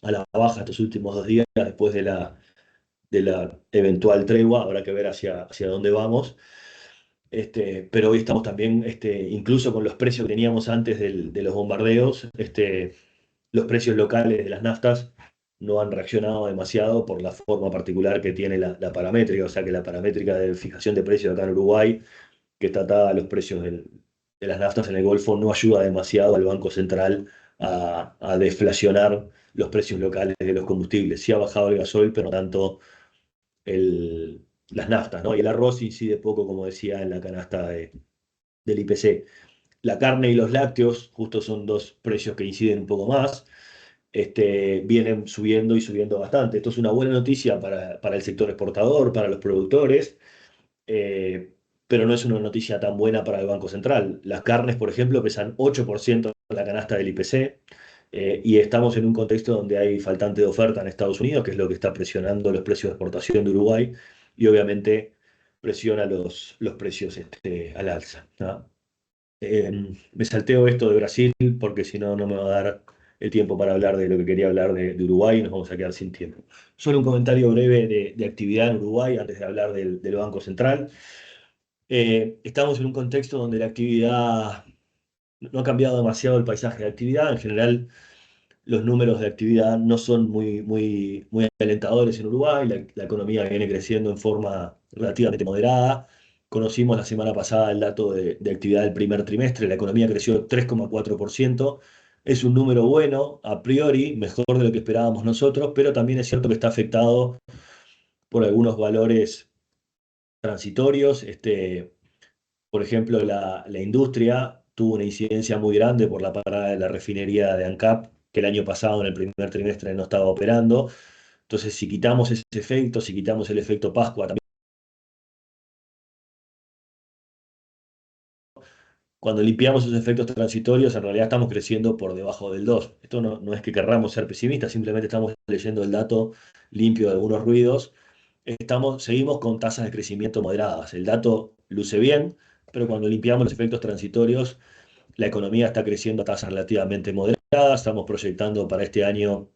a la baja estos últimos 2 días después de la eventual tregua, habrá que ver hacia dónde vamos. Pero hoy estamos también, incluso con los precios que teníamos antes de los bombardeos, los precios locales de las naftas no han reaccionado demasiado por la forma particular que tiene la paramétrica, o sea que la paramétrica de fijación de precios acá en Uruguay, que está atada a los precios de las naftas en el Golfo, no ayuda demasiado al Banco Central a deflacionar los precios locales de los combustibles. Sí ha bajado el gasoil, pero no tanto las naftas, ¿no? Y el arroz incide poco, como decía, en la canasta del IPC. La carne y los lácteos, justo son dos precios que inciden un poco más, vienen subiendo y subiendo bastante. Esto es una buena noticia para el sector exportador, para los productores, eh, pero no es una noticia tan buena para el Banco Central. Las carnes, por ejemplo, pesan 8% de la canasta del IPC. Y estamos en un contexto donde hay faltante de oferta en Estados Unidos, que es lo que está presionando los precios de exportación de Uruguay, y obviamente presiona los precios al alza, ¿no? Me salteo esto de Brasil porque si no, no me va a dar el tiempo para hablar de lo que quería hablar de Uruguay y nos vamos a quedar sin tiempo. Solo un comentario breve de actividad en Uruguay antes de hablar del Banco Central. Estamos en un contexto donde la actividad no ha cambiado demasiado el paisaje de actividad. En general, los números de actividad no son muy alentadores en Uruguay. La economía viene creciendo en forma relativamente moderada. Conocimos la semana pasada el dato de actividad del primer trimestre. La economía creció 3,4%. Es un número bueno, a priori, mejor de lo que esperábamos nosotros, pero también es cierto que está afectado por algunos valores transitorios. Por ejemplo, la industria tuvo una incidencia muy grande por la parada de la refinería de ANCAP, que el año pasado, en el primer trimestre, no estaba operando. Entonces, si quitamos ese efecto, si quitamos el efecto Pascua, también, cuando limpiamos esos efectos transitorios, en realidad estamos creciendo por debajo del 2. Esto no es que querramos ser pesimistas, simplemente estamos leyendo el dato limpio de algunos ruidos. Seguimos con tasas de crecimiento moderadas. El dato luce bien, pero cuando limpiamos los efectos transitorios, la economía está creciendo a tasas relativamente moderadas. Estamos proyectando para este año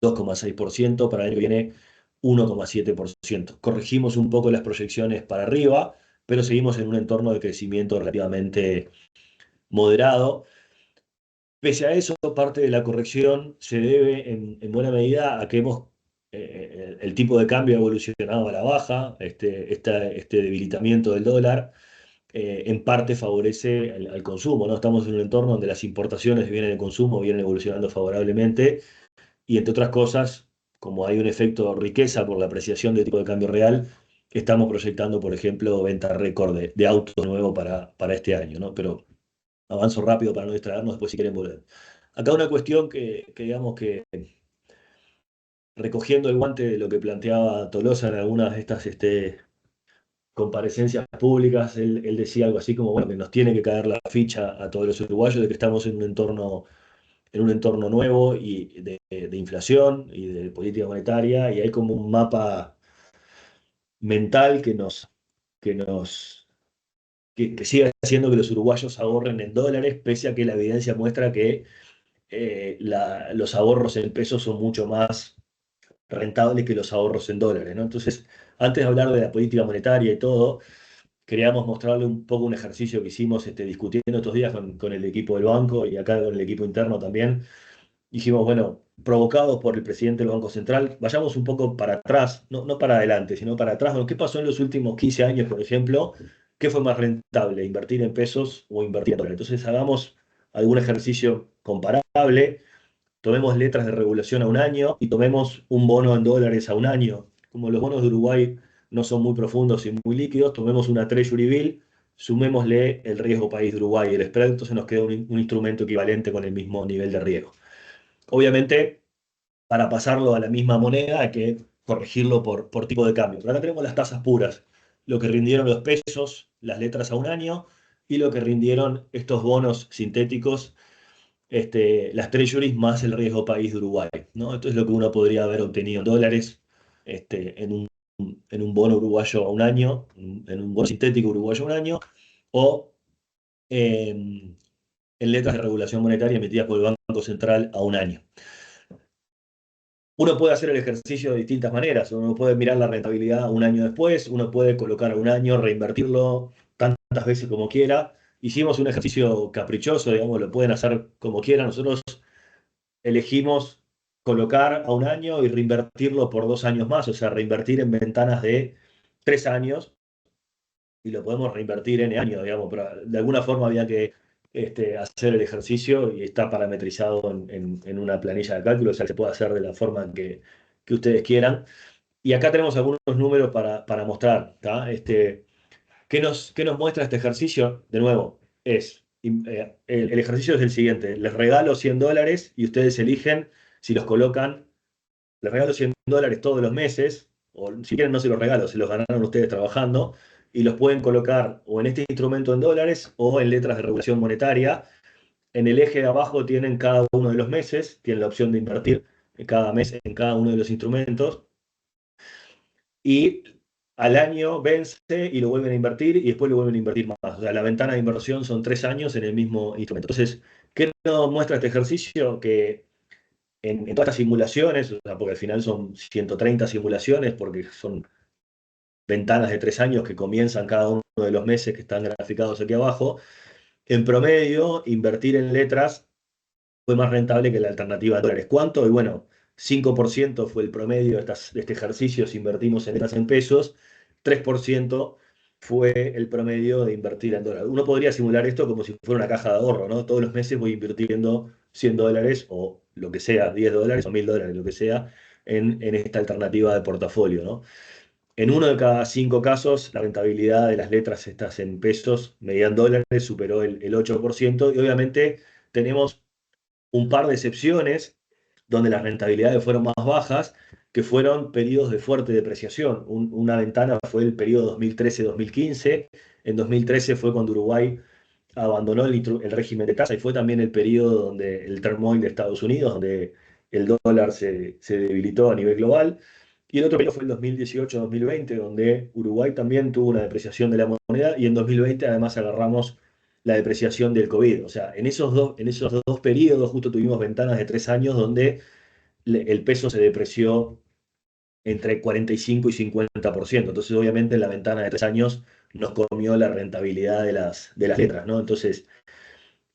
2,6%, para el año que viene 1,7%. Corregimos un poco las proyecciones para arriba, pero seguimos en un entorno de crecimiento relativamente moderado. Pese a eso, parte de la corrección se debe en buena medida a que el tipo de cambio ha evolucionado a la baja. Este debilitamiento del dólar en parte favorece al consumo, ¿no? Estamos en un entorno donde las importaciones de bienes de consumo vienen evolucionando favorablemente y, entre otras cosas, como hay un efecto riqueza por la apreciación del tipo de cambio real, estamos proyectando, por ejemplo, venta récord de autos nuevos para este año, ¿no? Pero avanzo rápido para no distraernos, después si quieren volver. Acá una cuestión que digamos que, recogiendo el guante de lo que planteaba Tolosa en algunas de estas comparecencias públicas, él decía algo así como, bueno, que nos tiene que caer la ficha a todos los uruguayos de que estamos en un entorno nuevo y de inflación y de política monetaria, y hay como un mapa mental que nos que sigue haciendo que los uruguayos ahorren en dólares, pese a que la evidencia muestra que los ahorros en pesos son mucho más rentables que los ahorros en dólares, ¿no? Entonces, antes de hablar de la política monetaria y todo, queríamos mostrarle un poco un ejercicio que hicimos discutiendo estos días con el equipo del banco y acá con el equipo interno también. Dijimos, bueno, provocados por el presidente del Banco Central, vayamos un poco para atrás, no para adelante, sino para atrás. Bueno, ¿qué pasó en los últimos 15 años, por ejemplo? ¿Qué fue más rentable, invertir en pesos o invertir en dólares? Entonces, hagamos algún ejercicio comparable, tomemos letras de regulación a un año y tomemos un bono en dólares a un año. Como los bonos de Uruguay no son muy profundos y muy líquidos, tomemos una Treasury Bill, sumémosle el riesgo país de Uruguay, el spread, entonces nos queda un instrumento equivalente con el mismo nivel de riesgo. Obviamente, para pasarlo a la misma moneda hay que corregirlo por tipo de cambio. Pero acá tenemos las tasas puras, lo que rindieron los pesos, las letras a un año, y lo que rindieron estos bonos sintéticos, las treasuries más el riesgo país de Uruguay, ¿no? Esto es lo que uno podría haber obtenido en dólares, en un bono uruguayo a un año, en un bono sintético uruguayo a un año, o en letras de regulación monetaria emitidas por el Banco Central a un año. Uno puede hacer el ejercicio de distintas maneras. Uno puede mirar la rentabilidad un año después, uno puede colocar a un año, reinvertirlo tantas veces como quiera. Hicimos un ejercicio caprichoso, digamos, lo pueden hacer como quieran. Nosotros elegimos colocar a un año y reinvertirlo por 2 años más, o sea, reinvertir en ventanas de 3 años y lo podemos reinvertir en años, digamos, pero de alguna forma había que hacer el ejercicio y está parametrizado en una planilla de cálculo, o sea, se puede hacer de la forma que ustedes quieran. Y acá tenemos algunos números para mostrar, ¿tá? ¿Qué nos muestra este ejercicio? De nuevo, el ejercicio es el siguiente, les regalo $100 y ustedes eligen si los colocan, les regalo $100 todos los meses, o si quieren no se los regalo, se los ganaron ustedes trabajando, y los pueden colocar o en este instrumento en dólares o en letras de regulación monetaria. En el eje de abajo tienen cada uno de los meses, tienen la opción de invertir cada mes en cada uno de los instrumentos, y al año vence y lo vuelven a invertir y después lo vuelven a invertir más. O sea, la ventana de inversión son 3 años en el mismo instrumento. Entonces, ¿qué nos muestra este ejercicio? Que en todas estas simulaciones, o sea, porque al final son 130 simulaciones, porque son ventanas de 3 años que comienzan cada uno de los meses que están graficados aquí abajo, en promedio, invertir en letras fue más rentable que la alternativa de dólares. ¿Cuánto? Y bueno, 5% fue el promedio de este ejercicio si invertimos en letras en pesos, 3% fue el promedio de invertir en dólares. Uno podría simular esto como si fuera una caja de ahorro, ¿no? Todos los meses voy invirtiendo $100 o lo que sea, $10 o $1000, lo que sea, en esta alternativa de portafolio, ¿no? En uno de cada 5 casos, la rentabilidad de las letras estas en pesos, medida en dólares, superó el 8%, y obviamente tenemos un par de excepciones donde las rentabilidades fueron más bajas, que fueron periodos de fuerte depreciación. Una ventana fue el periodo 2013-2015. En 2013 fue cuando Uruguay abandonó el régimen de tasa, y fue también el periodo donde el turmoil de Estados Unidos, donde el dólar se debilitó a nivel global. Y el otro periodo fue el 2018-2020, donde Uruguay también tuvo una depreciación de la moneda, y en 2020 además agarramos la depreciación del COVID. O sea, en esos dos periodos justo tuvimos ventanas de 3 años donde el peso se depreció entre 45 y 50%. Entonces, obviamente, en la ventana de 3 años nos comió la rentabilidad de las letras, ¿no? Entonces,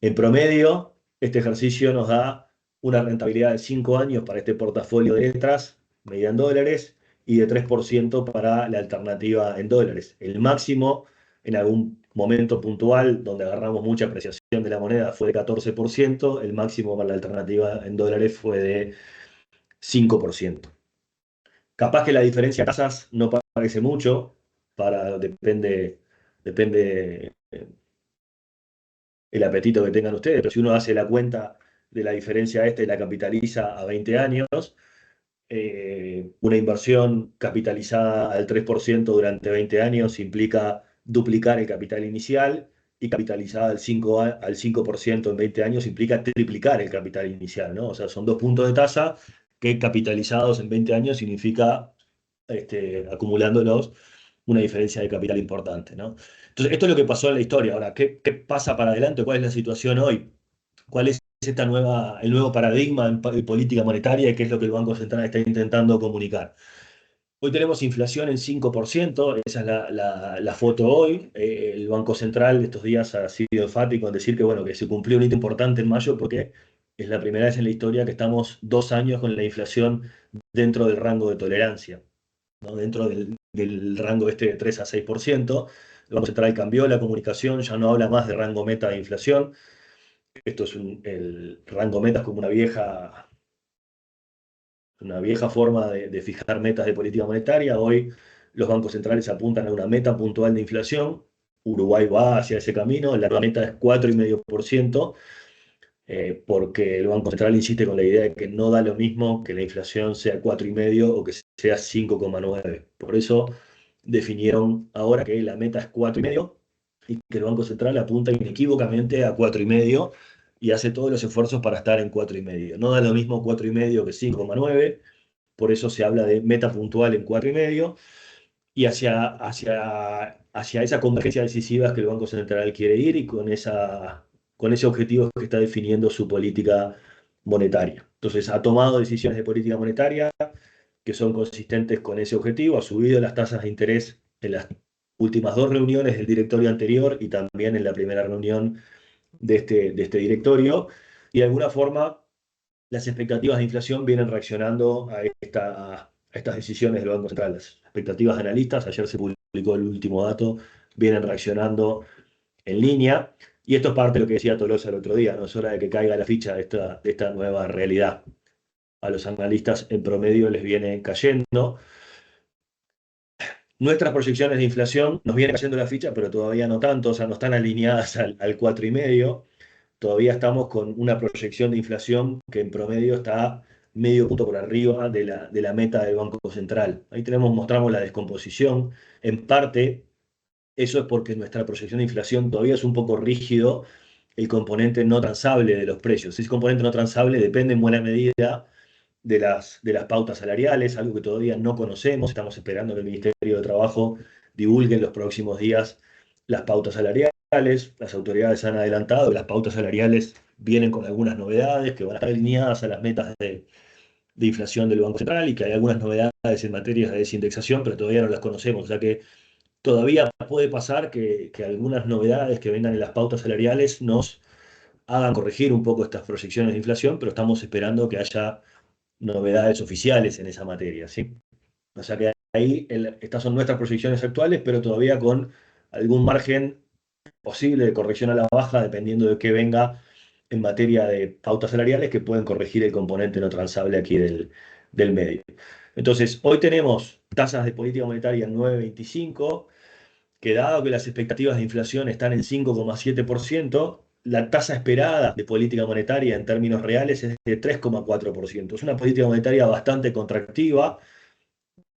en promedio, este ejercicio nos da una rentabilidad de 5 años para este portafolio de letras, medida en dólares, y de 3% para la alternativa en dólares. El máximo, en algún momento puntual, donde agarramos mucha apreciación de la moneda, fue de 14%, el máximo para la alternativa en dólares fue de 5%. Capaz que la diferencia de tasas no parece mucho, depende el apetito que tengan ustedes, pero si uno hace la cuenta de la diferencia esta y la capitaliza a 20 años, una inversión capitalizada al 3% durante 20 años implica duplicar el capital inicial, y capitalizada al 5% en 20 años implica triplicar el capital inicial, ¿no? O sea, son 2 puntos de tasa que capitalizados en 20 años significa, acumulándolos, una diferencia de capital importante, ¿no? Entonces, esto es lo que pasó en la historia. Ahora, ¿qué pasa para adelante? ¿Cuál es la situación hoy? ¿Cuál es el nuevo paradigma en política monetaria, y qué es lo que el Banco Central está intentando comunicar? Hoy tenemos inflación en 5%, esa es la foto hoy. El Banco Central estos días ha sido enfático en decir que, bueno, que se cumplió un hito importante en mayo, porque es la primera vez en la historia que estamos 2 años con la inflación dentro del rango de tolerancia, ¿no? Dentro del rango este de 3 a 6%. El Banco Central cambió la comunicación, ya no habla más de rango meta de inflación. Esto es el rango meta es como una vieja forma de fijar metas de política monetaria. Hoy los bancos centrales apuntan a una meta puntual de inflación. Uruguay va hacia ese camino. La nueva meta es 4,5%, porque el Banco Central insiste con la idea de que no da lo mismo que la inflación sea 4,5 o que sea 5,9. Por eso definieron ahora que la meta es 4,5, y que el Banco Central apunta inequívocamente a 4,5 y hace todos los esfuerzos para estar en 4,5. No da lo mismo 4,5 que 5,9, por eso se habla de meta puntual en 4,5, y hacia esa convergencia decisiva es que el Banco Central quiere ir, y con ese objetivo es que está definiendo su política monetaria. Entonces, ha tomado decisiones de política monetaria que son consistentes con ese objetivo, ha subido las tasas de interés en las últimas 2 reuniones del directorio anterior, y también en la primera reunión de este directorio, y de alguna forma las expectativas de inflación vienen reaccionando a estas decisiones del Banco Central. Las expectativas de analistas, ayer se publicó el último dato, vienen reaccionando en línea, y esto es parte de lo que decía Tolosa el otro día, ¿no? Es hora de que caiga la ficha de esta nueva realidad. A los analistas en promedio les viene cayendo. Nuestras proyecciones de inflación nos viene cayendo la ficha, pero todavía no tanto, o sea, no están alineadas al 4,5. Todavía estamos con una proyección de inflación que en promedio está medio punto por arriba de la meta del Banco Central. Ahí mostramos la descomposición. En parte, eso es porque nuestra proyección de inflación todavía es un poco rígido el componente no transable de los precios. Ese componente no transable depende en buena medida de las pautas salariales, algo que todavía no conocemos. Estamos esperando que el Ministerio de Trabajo divulgue en los próximos días las pautas salariales. Las autoridades han adelantado que las pautas salariales vienen con algunas novedades que van a estar alineadas a las metas de de inflación del Banco Central y que hay algunas novedades en materia de desindexación, pero todavía no las conocemos. O sea que todavía puede pasar que algunas novedades que vengan en las pautas salariales nos hagan corregir un poco estas proyecciones de inflación, pero estamos esperando que haya novedades oficiales en esa materia, ¿sí? O sea que ahí estas son nuestras proyecciones actuales, pero todavía con algún margen posible de corrección a la baja, dependiendo de qué venga en materia de pautas salariales que pueden corregir el componente no transable aquí del medio. Entonces, hoy tenemos tasas de política monetaria en 9,25, que dado que las expectativas de inflación están en 5,7%, la tasa esperada de política monetaria en términos reales es de 3,4%. Es una política monetaria bastante contractiva,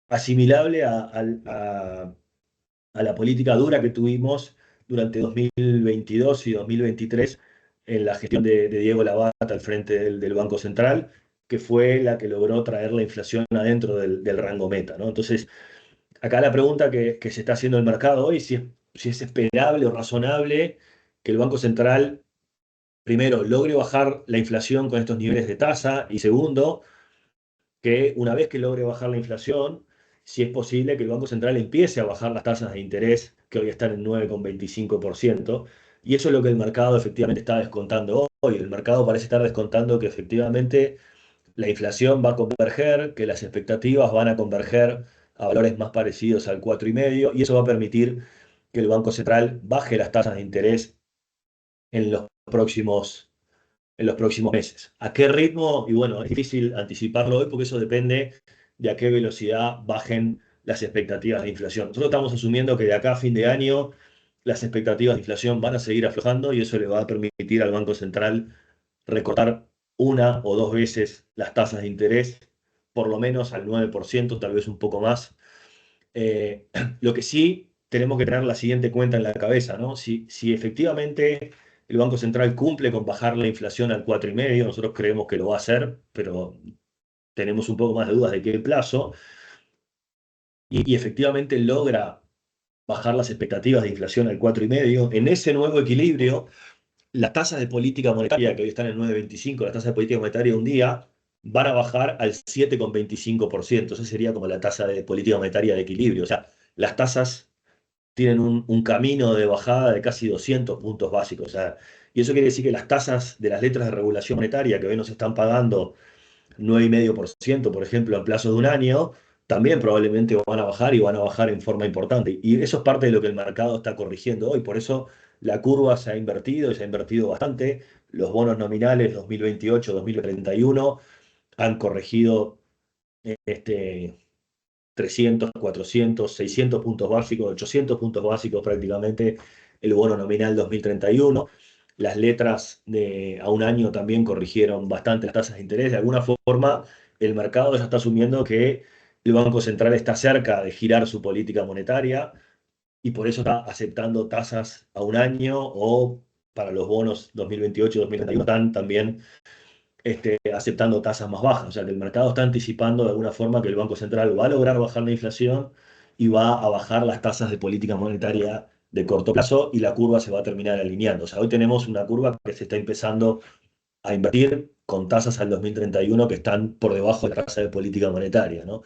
asimilable a la política dura que tuvimos durante 2022 y 2023 en la gestión de Diego Labat al frente del Banco Central, que fue la que logró traer la inflación adentro del rango meta, ¿no? Entonces, acá la pregunta que se está haciendo el mercado hoy, si es esperable o razonable que el Banco Central, primero, logre bajar la inflación con estos niveles de tasa, y segundo, que una vez que logre bajar la inflación, si es posible que el Banco Central empiece a bajar las tasas de interés, que hoy están en 9,25%, y eso es lo que el mercado efectivamente está descontando hoy. El mercado parece estar descontando que efectivamente la inflación va a converger, que las expectativas van a converger a valores más parecidos al 4,5, y eso va a permitir que el Banco Central baje las tasas de interés en los próximos meses. ¿A qué ritmo? Y bueno, es difícil anticiparlo hoy porque eso depende de a qué velocidad bajen las expectativas de inflación. Nosotros estamos asumiendo que de acá a fin de año las expectativas de inflación van a seguir aflojando, y eso le va a permitir al Banco Central recortar una o dos veces las tasas de interés, por lo menos al 9%, tal vez un poco más. Eh, lo que sí tenemos que tener la siguiente cuenta en la cabeza, ¿no? Si efectivamente el Banco Central cumple con bajar la inflación al 4,5, nosotros creemos que lo va a hacer, pero tenemos un poco más de dudas de qué plazo, y efectivamente logra bajar las expectativas de inflación al 4,5, en ese nuevo equilibrio, las tasas de política monetaria, que hoy están en 9,25, las tasas de política monetaria un día, van a bajar al 7,25%. Esa sería como la tasa de política monetaria de equilibrio. O sea, las tasas tienen un camino de bajada de casi 200 puntos básicos. O sea, y eso quiere decir que las tasas de las letras de regulación monetaria que hoy nos están pagando 9,5%, por ejemplo, en plazo de un año, también probablemente van a bajar, y van a bajar en forma importante. Y eso es parte de lo que el mercado está corrigiendo hoy. Por eso la curva se ha invertido, y se ha invertido bastante. Los bonos nominales 2028-2031 han corregido este, 300, 400, 600 puntos básicos, 800 puntos básicos prácticamente el bono nominal 2031. Las letras a un año también corrigieron bastante las tasas de interés. De alguna forma, el mercado ya está asumiendo que el Banco Central está cerca de girar su política monetaria, y por eso está aceptando tasas a un año, o para los bonos 2028-2031 están también aceptando tasas más bajas. O sea que el mercado está anticipando de alguna forma que el Banco Central va a lograr bajar la inflación y va a bajar las tasas de política monetaria de corto plazo, y la curva se va a terminar alineando. O sea, hoy tenemos una curva que se está empezando a invertir con tasas al 2031 que están por debajo de la tasa de política monetaria, ¿no?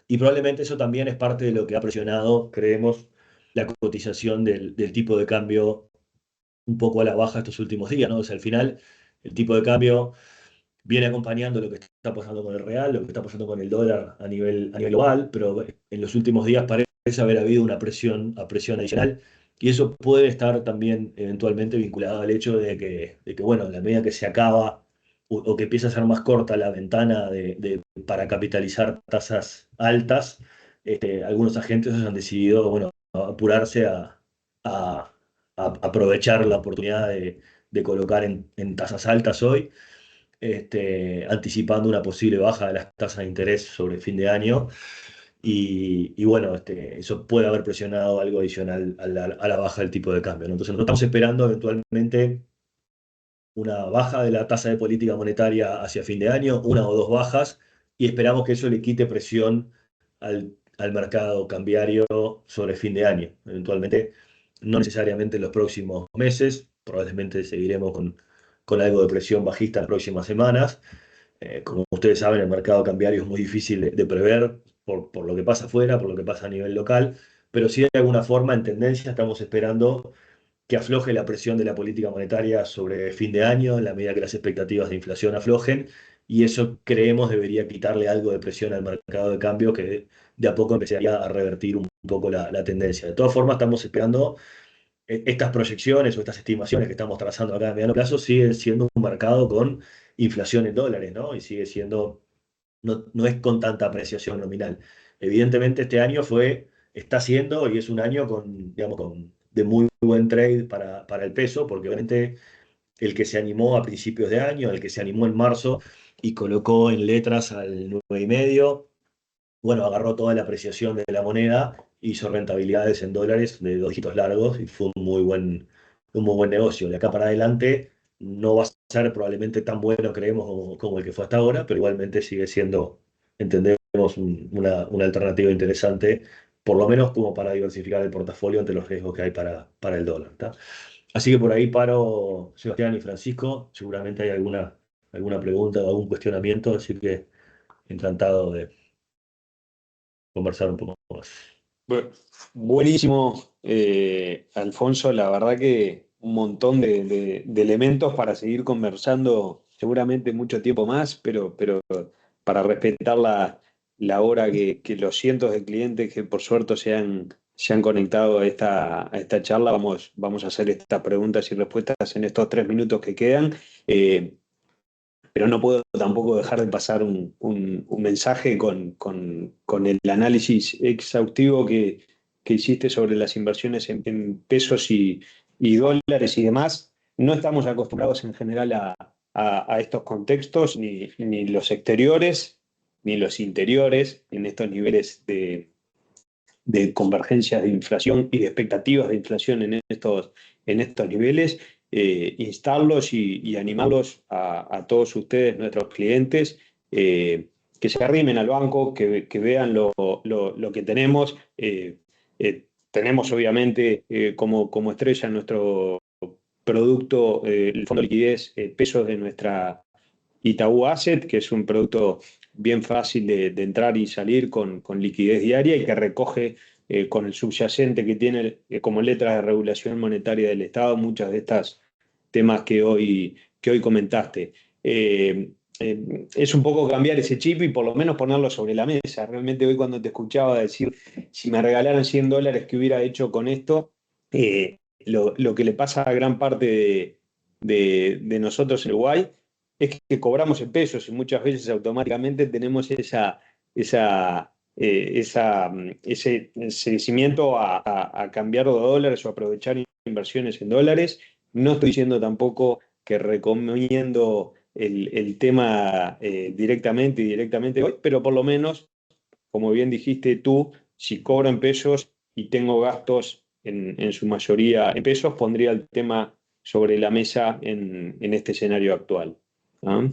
Y probablemente eso también es parte de lo que ha presionado, creemos, la cotización del tipo de cambio un poco a la baja estos últimos días, ¿no? O sea, al final, el tipo de cambio viene acompañando lo que está pasando con el real, lo que está pasando con el dólar a nivel global, pero en los últimos días parece haber habido una presión adicional, y eso puede estar también eventualmente vinculado al hecho de que, bueno, a la medida que se acaba o que empieza a ser más corta la ventana para capitalizar tasas altas, algunos agentes han decidido, bueno, apurarse a- a aprovechar la oportunidad de colocar en tasas altas hoy, anticipando una posible baja de las tasas de interés sobre fin de año. Y bueno, eso puede haber presionado algo adicional a la baja del tipo de cambio, ¿no? Entonces, nosotros estamos esperando eventualmente una baja de la tasa de política monetaria hacia fin de año, una o dos bajas, y esperamos que eso le quite presión al mercado cambiario sobre fin de año. Eventualmente, no necesariamente en los próximos meses, probablemente seguiremos con algo de presión bajista en las próximas semanas, Como ustedes saben, el mercado cambiario es muy difícil de prever por lo que pasa afuera, por lo que pasa a nivel local, pero sí de alguna forma en tendencia estamos esperando que afloje la presión de la política monetaria sobre fin de año, en la medida que las expectativas de inflación aflojen, y eso creemos debería quitarle algo de presión al mercado de cambio que de a poco empezaría a revertir un poco la tendencia. De todas formas, estamos esperando estas proyecciones o estas estimaciones que estamos trazando acá a mediano plazo siguen siendo un mercado con inflación en dólares, ¿no? Y sigue siendo, no es con tanta apreciación nominal. Evidentemente este año está siendo y es un año con, digamos, de muy buen trade para el peso, porque obviamente el que se animó a principios de año, el que se animó en marzo y colocó en letras al 9,5, bueno, agarró toda la apreciación de la moneda, hizo rentabilidades en dólares de 2 dígitos largos y fue un muy buen negocio. De acá para adelante no va a ser probablemente tan bueno, creemos, como el que fue hasta ahora, pero igualmente sigue siendo, entendemos, una alternativa interesante, por lo menos como para diversificar el portafolio ante los riesgos que hay para el dólar, ¿tá? Así que por ahí paro, Sebastián y Francisco. Seguramente hay alguna pregunta o algún cuestionamiento, así que encantado de conversar un poco más. Buenísimo, Alfonso. La verdad que un montón de elementos para seguir conversando, seguramente mucho tiempo más, pero para respetar la hora que los cientos de clientes que por suerte se han conectado a esta charla, vamos a hacer estas preguntas y respuestas en estos 3 minutos que quedan. Eh, pero no puedo tampoco dejar de pasar un mensaje con el análisis exhaustivo que hiciste sobre las inversiones en pesos y dólares y demás. No estamos acostumbrados en general a estos contextos, ni los exteriores, ni los interiores, en estos niveles de convergencias de inflación y de expectativas de inflación en estos niveles, instarlos y animarlos a todos ustedes, nuestros clientes, que se arrimen al banco, que vean lo que tenemos. Tenemos obviamente como estrella nuestro producto, el fondo de liquidez, pesos de nuestra Itaú Asset, que es un producto bien fácil de entrar y salir con liquidez diaria y que recoge con el subyacente que tiene como letras de regulación monetaria del Estado muchos de estos temas que hoy comentaste. Es un poco cambiar ese chip y por lo menos ponerlo sobre la mesa. Realmente hoy cuando te escuchaba decir, si me regalaran $100, ¿qué hubiera hecho con esto? Lo que le pasa a gran parte de nosotros en Uruguay es que cobramos en pesos y muchas veces automáticamente tenemos ese seguimiento a cambiar de dólares o aprovechar inversiones en dólares. No estoy diciendo tampoco que recomiendo el tema directamente hoy, pero por lo menos, como bien dijiste tú, si cobro en pesos y tengo gastos en su mayoría en pesos, pondría el tema sobre la mesa en este escenario actual. ¿Ah?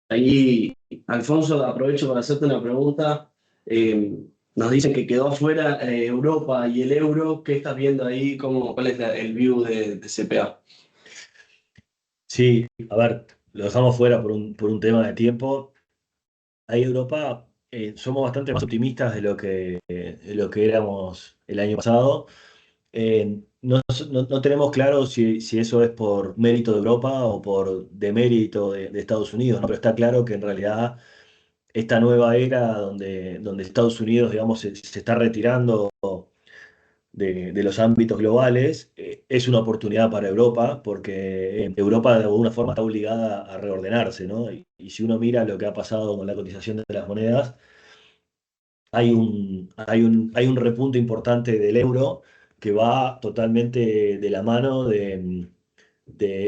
Ahí, Alfonso, aprovecho para hacerte una pregunta. Eh, Nos dicen que quedó afuera Europa y el euro. ¿Qué estás viendo ahí? ¿Cuál es el view de CPA? Sí, a ver, lo dejamos fuera por un tema de tiempo. Ahí Europa, somos bastante más optimistas de lo que éramos el año pasado. No tenemos claro si eso es por mérito de Europa o por demérito de Estados Unidos, ¿no? Pero está claro que en realidad esta nueva era donde Estados Unidos, digamos, se está retirando de los ámbitos globales, es una oportunidad para Europa, porque Europa de alguna forma está obligada a reordenarse, ¿no? Y si uno mira lo que ha pasado con la cotización de las monedas, hay un repunte importante del euro que va totalmente de la mano de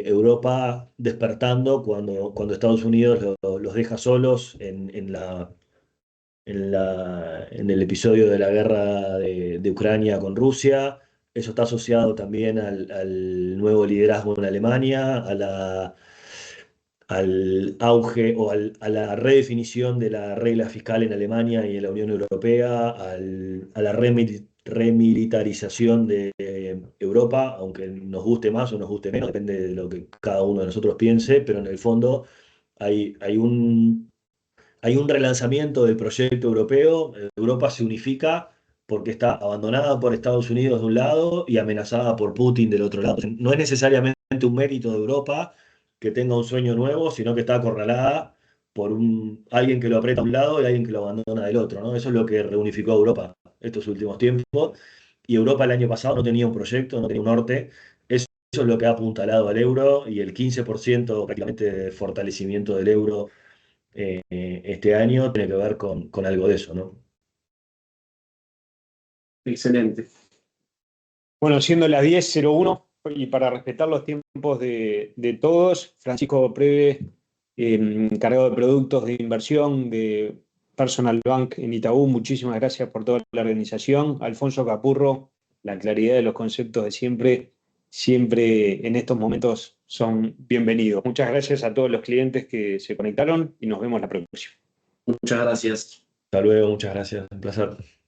Europa despertando cuando Estados Unidos los deja solos en el episodio de la guerra de Ucrania con Rusia. Eso está asociado también al nuevo liderazgo en Alemania, al auge o a la redefinición de la regla fiscal en Alemania y en la Unión Europea, a la remilitarización de Europa, aunque nos guste más o nos guste menos, depende de lo que cada uno de nosotros piense, pero en el fondo hay un relanzamiento del proyecto europeo. Europa se unifica porque está abandonada por Estados Unidos de un lado y amenazada por Putin del otro lado. No es necesariamente un mérito de Europa que tenga un sueño nuevo, sino que está acorralada por alguien que lo aprieta a un lado y alguien que lo abandona del otro, ¿no? Eso es lo que reunificó a Europa estos últimos tiempos. Y Europa el año pasado no tenía un proyecto, no tenía un norte. Eso es lo que ha apuntalado al euro, y el 15% prácticamente de fortalecimiento del euro este año tiene que ver con algo de eso, ¿no? Excelente. Bueno, siendo las 10:01 y para respetar los tiempos de todos, Francisco Preve, encargado de productos de inversión de Personal Bank en Itaú, muchísimas gracias por toda la organización. Alfonso Capurro, la claridad de los conceptos de siempre, siempre en estos momentos son bienvenidos. Muchas gracias a todos los clientes que se conectaron y nos vemos la próxima. Muchas gracias. Hasta luego, muchas gracias, un placer.